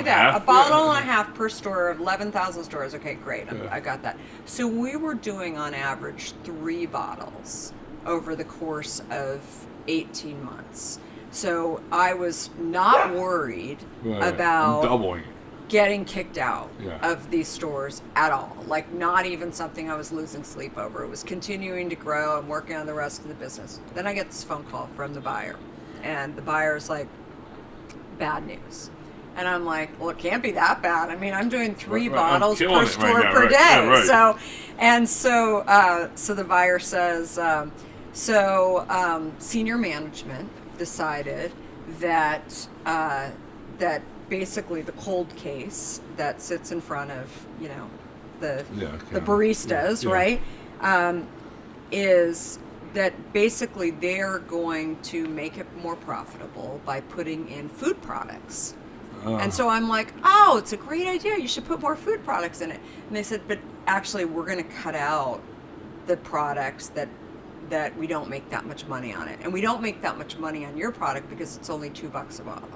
that. A bottle and a half per store, 11,000 stores. Okay, great. I got that. So we were doing on average 3 bottles over the course of 18 months. So I was not worried about doubling it, getting kicked out of these stores at all. Like not even something I was losing sleep over. It was continuing to grow and working on the rest of the business. Then I get this phone call from the buyer, and the buyer's like, bad news. And I'm like, well, it can't be that bad. I mean, I'm doing 3 bottles per store per day. So the buyer says, senior management decided that that basically the cold case that sits in front of, you know, the baristas, right, is that basically they're going to make it more profitable by putting in food products. And so I'm like, oh, it's a great idea. You should put more food products in it. And they said, but actually we're going to cut out the products that we don't make that much money on it. And we don't make that much money on your product because it's only $2 a bottle.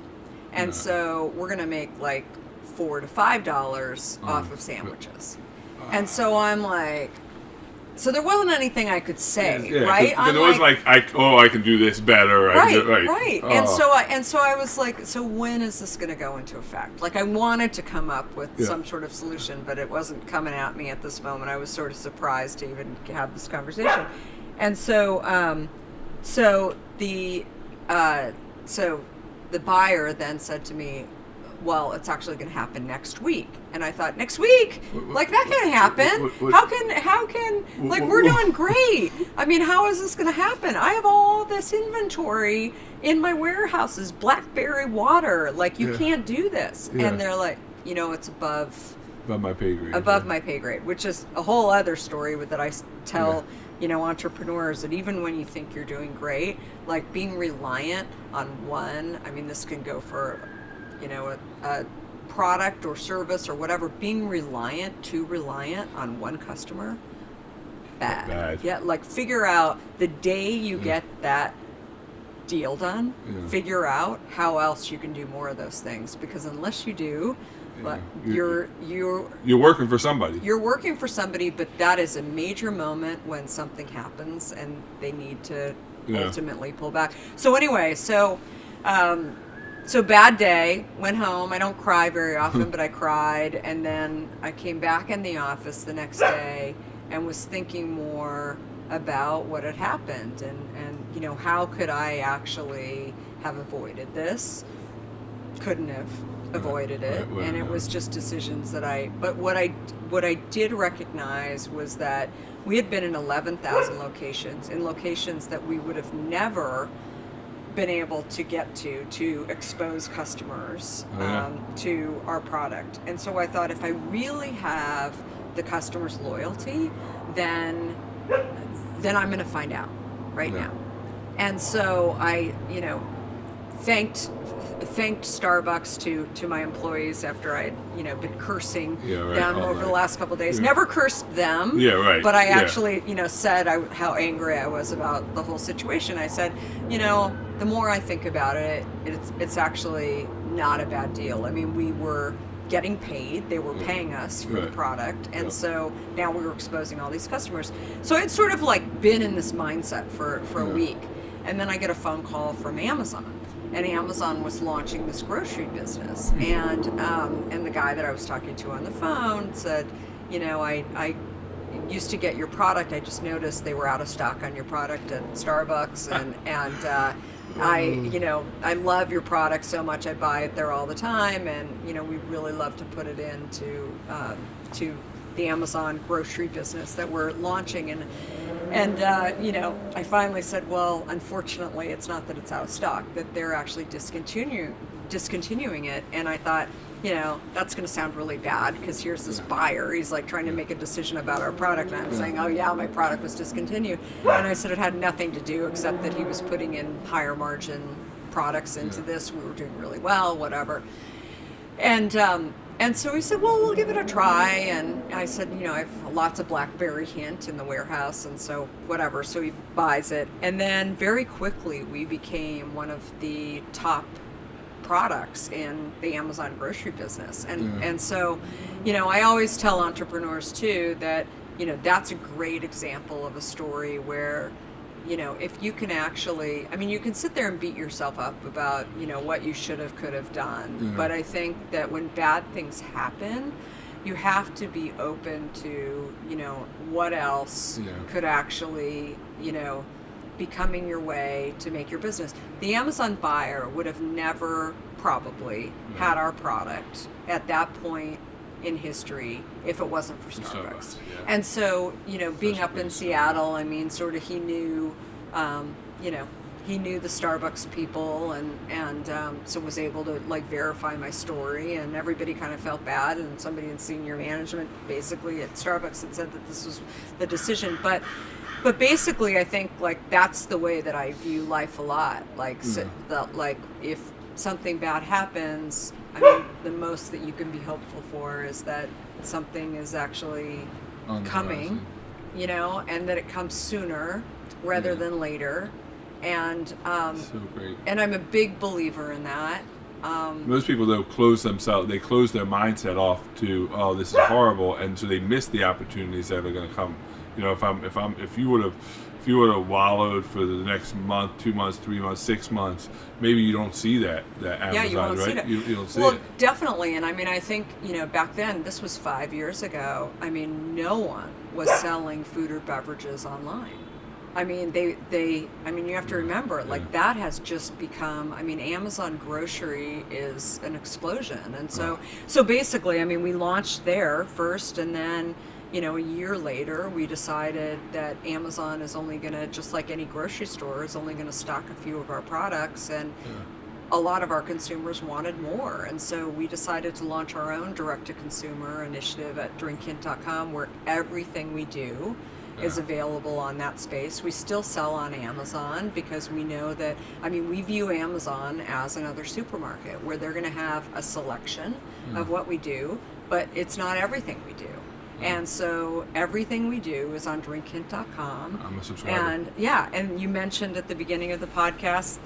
And so we're going to make like $4 to $5 off of sandwiches. And so I'm like, so there wasn't anything I could say, right? There wasn't like, I can do this better. Right. And so I was like, so when is this going to go into effect? Like I wanted to come up with some sort of solution, but it wasn't coming at me at this moment. I was sort of surprised to even have this conversation. And so, the buyer then said to me, well, it's actually going to happen next week. And I thought, next week? Like, that can't happen. How can, like, we're doing great. I mean, how is this going to happen? I have all this inventory in my warehouses, blackberry water. Like, you can't do this. Yeah. And they're like, you know, it's above my pay grade. Above my pay grade, which is a whole other story that I tell, you know, entrepreneurs, that even when you think you're doing great, like being reliant on one, I mean, this can go for, you know, a product or service or whatever, being too reliant on one customer, bad. Yeah, like figure out the day you get that deal done, figure out how else you can do more of those things, because unless you do, you're working for somebody. You're working for somebody, but that is a major moment when something happens and they need to ultimately pull back. So anyway, so bad day, went home. I don't cry very often, but I cried. And then I came back in the office the next day and was thinking more about what had happened and how could I actually have avoided this? Couldn't have avoided it. And it was just decisions but what I did recognize was that we had been in 11,000 locations, in locations that we would have never been able to get to expose customers to our product. And so I thought, if I really have the customer's loyalty, then I'm going to find out right now. And so I thanked Starbucks to my employees after I'd been cursing them over the last couple of days. Never cursed them. But I actually said how angry I was about the whole situation. I said, the more I think about it, it's actually not a bad deal. I mean, we were getting paid. They were paying us for the product. And so now we were exposing all these customers. So I'd sort of been in this mindset for a week. And then I get a phone call from Amazon. And Amazon was launching this grocery business. And the guy that I was talking to on the phone said, I used to get your product. I just noticed they were out of stock on your product at Starbucks. And I love your product so much. I buy it there all the time. And, we'd really love to put it into to the Amazon grocery business that we're launching. And I finally said, well, unfortunately, it's not that it's out of stock, that they're actually discontinuing it. And I thought, that's going to sound really bad, because here's this buyer. He's trying to make a decision about our product. And I'm saying, oh, yeah, my product was discontinued. And I said it had nothing to do except that he was putting in higher margin products into this. We were doing really well, whatever. And so he said, well, we'll give it a try. And I said, I have lots of blackberry hint in the warehouse. And so whatever. So he buys it. And then very quickly, we became one of the top products in the Amazon grocery business. And so, I always tell entrepreneurs too that, that's a great example of a story where, if you can actually, you can sit there and beat yourself up about, what you should have, could have done. But I think that when bad things happen, you have to be open to, what else could actually, be coming your way to make your business. The Amazon buyer would have never probably had our product at that point in history if it wasn't for Starbucks. And so, being up in Seattle, sort of he knew the Starbucks people and so was able to verify my story, and everybody kind of felt bad, and somebody in senior management basically at Starbucks had said that this was the decision. But basically, I think that's the way that I view life a lot. If something bad happens, the most that you can be hopeful for is that something is actually coming, and that it comes sooner rather than later. And so great. And I'm a big believer in that. Most people though close their mindset off to, oh, this is horrible, and so they miss the opportunities that are going to come. If you would have wallowed for the next month, 2 months, 3 months, 6 months, maybe you don't see that Amazon, you won't right? See that. You don't see it. Well, it. Definitely. And I think, back then, this was 5 years ago. No one was selling food or beverages online. You have to remember, that has just become, Amazon grocery is an explosion. And so basically, we launched there first, and then, a year later, we decided that Amazon is only going to, just like any grocery store, is only going to stock a few of our products. And a lot of our consumers wanted more. And so we decided to launch our own direct-to-consumer initiative at drinkhint.com, where everything we do is available on that space. We still sell on Amazon because we know that, we view Amazon as another supermarket where they're going to have a selection of what we do, but it's not everything we do. And so everything we do is on drinkhint.com. I'm a subscriber. And you mentioned at the beginning of the podcast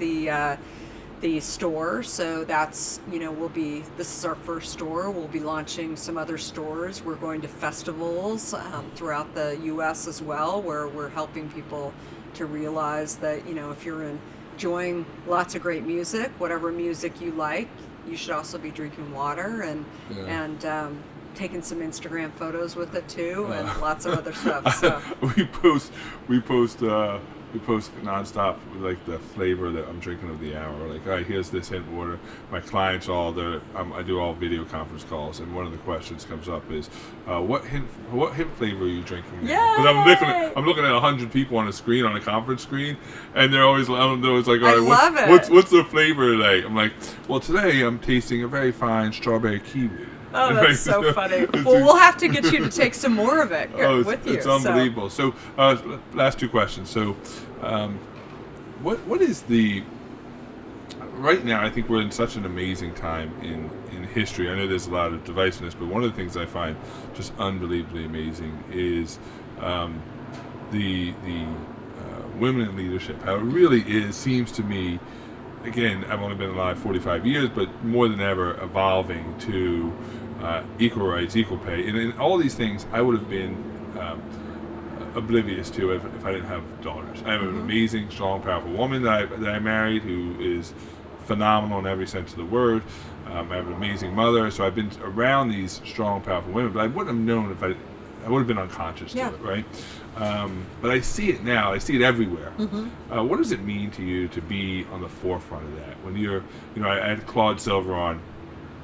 the store. So that's, this is our first store. We'll be launching some other stores. We're going to festivals throughout the U.S. as well, where we're helping people to realize that, you know, if you're enjoying lots of great music, whatever music you like, you should also be drinking water and taking some Instagram photos with it too, and lots of other stuff. So we post nonstop with like the flavor that I'm drinking of the hour. Like, all right, here's this hint water. My clients I do all video conference calls, and one of the questions comes up is, what hint flavor are you drinking? Because I'm looking at 100 people on a screen, on a conference screen, and they're always like, all right, what's the flavor today? I'm like, well, today I'm tasting a very fine strawberry kiwi. Oh, that's so funny. Well, we'll have to get you to take some more of it with you. It's unbelievable. So, last two questions. So, what is right now, I think we're in such an amazing time in history. I know there's a lot of divisiveness, but one of the things I find just unbelievably amazing is the women in leadership. How it really seems to me, again, I've only been alive 45 years, but more than ever evolving to equal rights, equal pay, and all these things I would have been oblivious to if I didn't have daughters. I have an amazing, strong, powerful woman that I married who is phenomenal in every sense of the word. I have an amazing mother, so I've been around these strong, powerful women, but I wouldn't have known if I would have been unconscious to it, right? But I see it now. I see it everywhere. What does it mean to you to be on the forefront of that? When I had Claude Silver on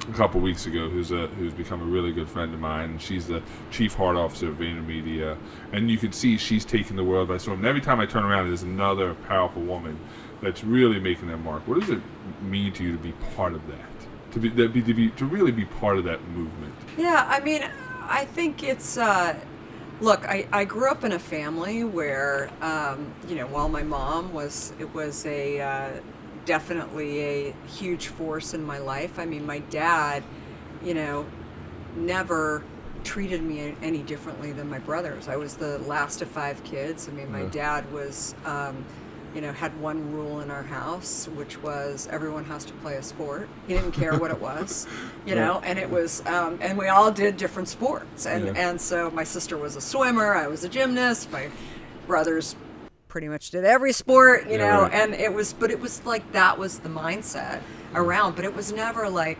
a couple weeks ago, who's become a really good friend of mine, and she's the chief heart officer of VaynerMedia, and you can see she's taking the world by storm. And every time I turn around, there's another powerful woman that's really making that mark. What does it mean to you to be part of that? To really be part of that movement? Yeah, I mean, I think it's. Look, I grew up in a family where, while my mom was definitely a huge force in my life. I mean, my dad, never treated me any differently than my brothers. I was the last of 5 kids. I mean, my dad was, had one rule in our house, which was everyone has to play a sport. He didn't care what it was, and it was, and we all did different sports. And so my sister was a swimmer, I was a gymnast, my brothers pretty much did every sport, and it was like, that was the mindset around, but it was never like,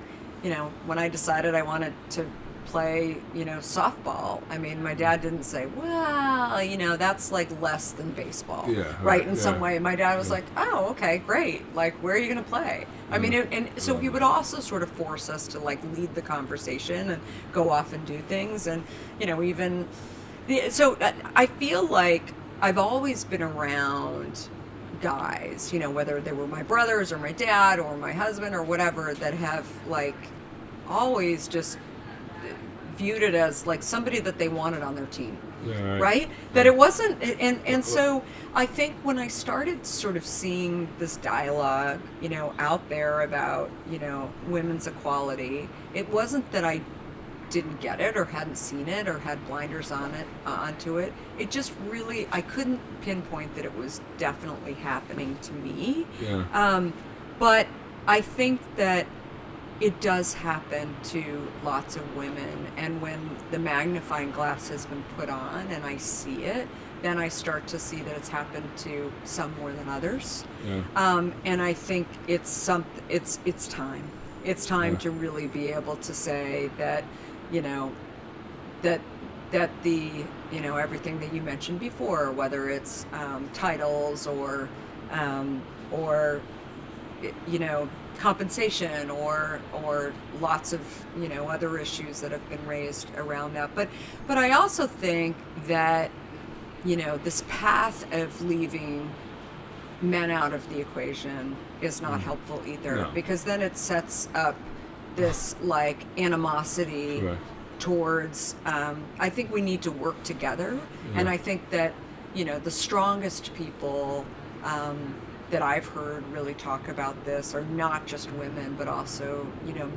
when I decided I wanted to play, softball. I mean, my dad didn't say, well, that's like less than baseball, right? In some way, my dad was like, oh, okay, great. Like, where are you going to play? I mean, and so he would also sort of force us to like lead the conversation and go off and do things. And, so I feel like I've always been around guys, whether they were my brothers or my dad or my husband or whatever, that have like always just viewed it as like somebody that they wanted on their team, right? That it wasn't, and so I think when I started sort of seeing this dialogue, out there about, women's equality, it wasn't that I didn't get it or hadn't seen it or had blinders onto it. It just really, I couldn't pinpoint that it was definitely happening to me. But I think that it does happen to lots of women, and when the magnifying glass has been put on and I see it, then I start to see that it's happened to some more than others. And I think it's time. It's time to really be able to say that, that the, everything that you mentioned before, whether it's titles or compensation or lots of, other issues that have been raised around that. But I also think that, this path of leaving men out of the equation is not helpful either, because then it sets up this like animosity towards, I think we need to work together. And I think that, the strongest people that I've heard really talk about this are not just women, but also,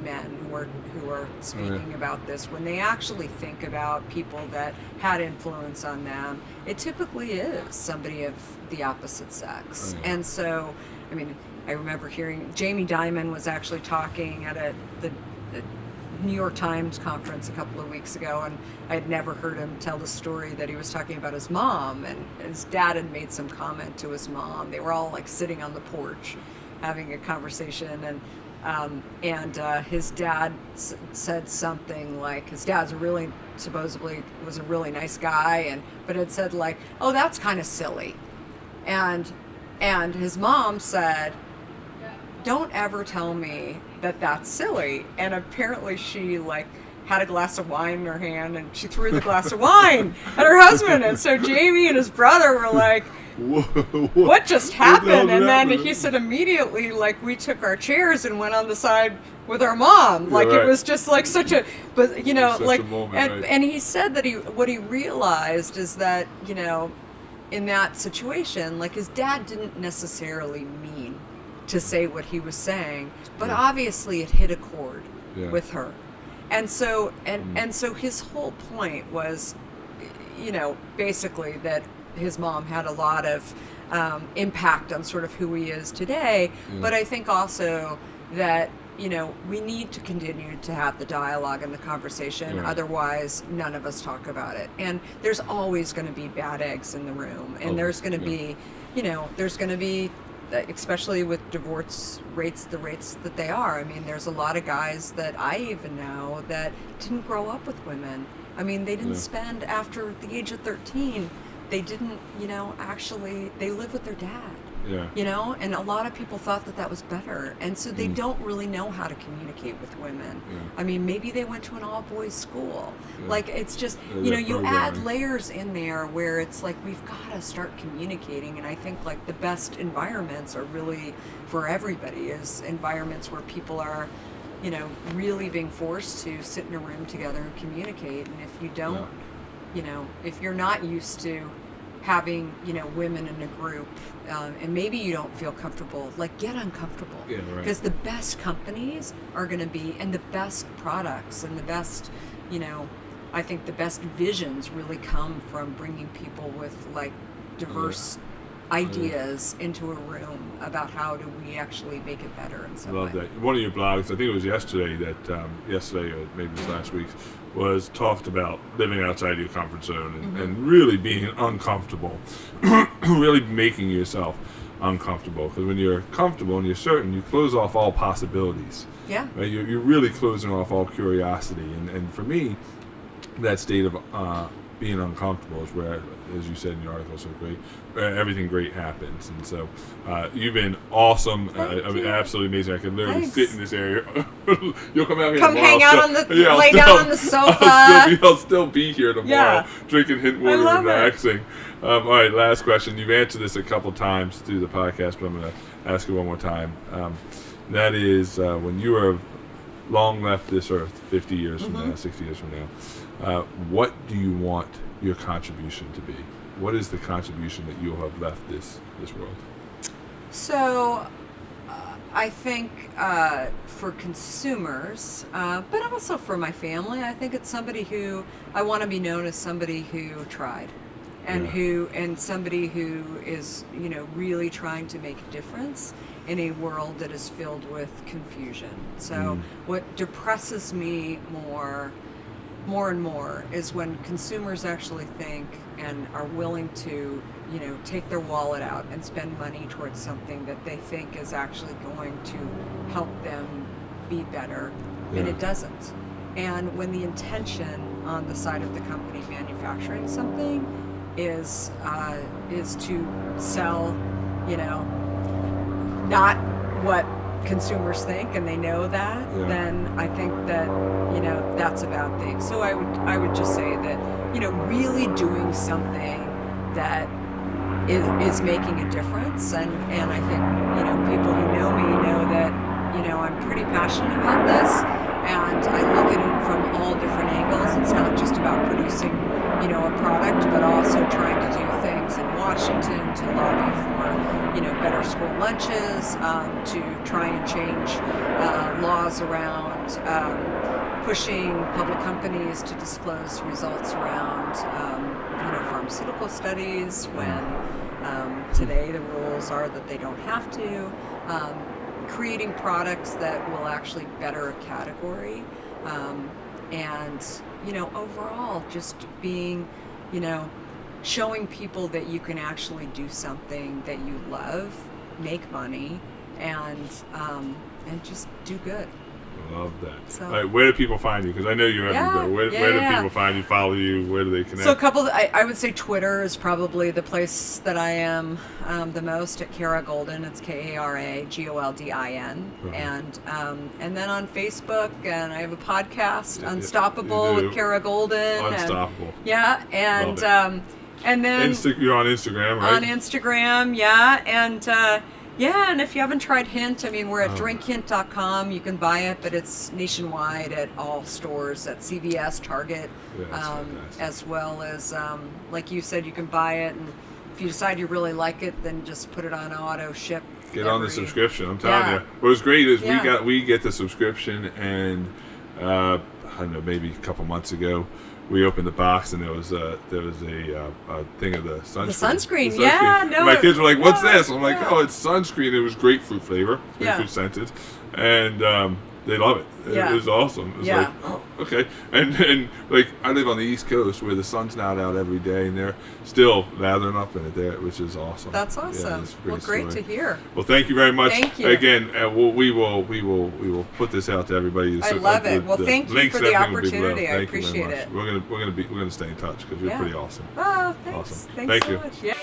men who are speaking about this. When they actually think about people that had influence on them, it typically is somebody of the opposite sex. And so, I mean, I remember hearing Jamie Dimon was actually talking at the New York Times conference a couple of weeks ago, and I had never heard him tell the story that he was talking about his mom, and his dad had made some comment to his mom. They were all like sitting on the porch having a conversation, and his dad said something like, his dad's supposedly was a really nice guy, but it said like, oh, that's kind of silly. And his mom said, don't ever tell me that that's silly. And apparently she like had a glass of wine in her hand, and she threw the glass of wine at her husband. And so Jamie and his brother were like, what just happened? And then he said immediately, like, we took our chairs and went on the side with our mom. Like, right. It was just like such a, but you know, Such like, a moment, right. and he said that what he realized is that, you know, in that situation, like, his dad didn't necessarily mean to say what he was saying, but obviously it hit a chord with her. And so, and so his whole point was, you know, basically that his mom had a lot of impact on sort of who he is today. But I think also that, you know, we need to continue to have the dialogue and the conversation. Otherwise, none of us talk about it. And there's always going to be bad eggs in the room. And there's going to be, you know, there's going to be, especially with divorce rates, the rates that they are. I mean, there's a lot of guys that I even know that didn't grow up with women. I mean, they didn't spend, after the age of 13, they didn't, you know, actually, they live with their dad. You know, and a lot of people thought that was better, and so they don't really know how to communicate with women. I mean, maybe they went to an all-boys school. Like, it's just, you know, you add layers in there where it's like, we've got to start communicating. And I think like the best environments are really for everybody, is environments where people are, you know, really being forced to sit in a room together and communicate. And if you don't, you know, if you're not used to having, you know, women in a group, and maybe you don't feel comfortable, like, get uncomfortable. Because the best companies are going to be, and the best products and the best, you know, I think the best visions really come from bringing people with like diverse ideas into a room about how do we actually make it better in some way. Love that. One of your blogs, I think it was yesterday or maybe it was last week, was talked about living outside your comfort zone and really being uncomfortable, really making yourself uncomfortable. Because when you're comfortable and you're certain, you close off all possibilities. Yeah. Right? You're really closing off all curiosity. And for me, that state of being uncomfortable is where, as you said in your article so great, everything great happens. And so you've been awesome. I mean, absolutely amazing. I could literally sit in this area. You'll come out here come tomorrow. hang out on the lay down on the sofa. I'll still be here tomorrow drinking hint water and relaxing. All right, last question. You've answered this a couple times through the podcast, but I'm going to ask you one more time. That is, when you are long left this earth, 50 years from now, 60 years from now, what do you want your contribution to be? What is the contribution that you'll have left this world? So I think for consumers, but also for my family, I think it's somebody who, I want to be known as somebody who tried, and somebody who is, you know, really trying to make a difference in a world that is filled with confusion. So what depresses me more and more is when consumers actually think and are willing to, you know, take their wallet out and spend money towards something that they think is actually going to help them be better, and it doesn't. And when the intention on the side of the company manufacturing something is to sell, you know, not what consumers think, and they know that, then I think that, you know, that's a bad thing. So I would just say that, you know, really doing something that is making a difference, and I think, you know, people who know me know that, you know, I'm pretty passionate about this, and I look at it from all different angles. It's not just about producing, you know, a product, but also trying to do things in Washington to lobby for, you know, better school lunches, to try and change laws around pushing public companies to disclose results around, you know, pharmaceutical studies when today the rules are that they don't have to. Creating products that will actually better a category. And, overall just being, showing people that you can actually do something that you love, make money, and just do good. I love that. So, all right, where do people find you? Because I know you're everywhere. Where do people find you, follow you? Where do they connect? So I would say Twitter is probably the place that I am the most, at Kara Goldin. It's KaraGoldin. And then on Facebook, and I have a podcast, Unstoppable with Kara Goldin. Unstoppable. And then you're on Instagram, right? On Instagram, and if you haven't tried Hint, we're at drinkhint.com. You can buy it, but it's nationwide at all stores, at CVS, Target, as well as, like you said, you can buy it. And if you decide you really like it, then just put it on auto ship. Get on the subscription. I'm telling you. What's great is we get the subscription, and I don't know, maybe a couple months ago, we opened the box and there was a thing of the sunscreen. The sunscreen. My kids were like, "What's this?" I'm like, "Oh, it's sunscreen." It was grapefruit flavor, grapefruit scented, and they love it. It was awesome. It's like, oh, okay. And like, I live on the East Coast where the sun's not out every day, and they're still lathering up in it there, which is awesome. That's awesome. Great to hear. Well, thank you very much. Thank you. Again, we will put this out to everybody. I love it. Well, thank you for the opportunity. I appreciate it. We're gonna stay in touch because you're pretty awesome. Oh, thanks. Awesome. Thanks Thank so you. much. Yeah.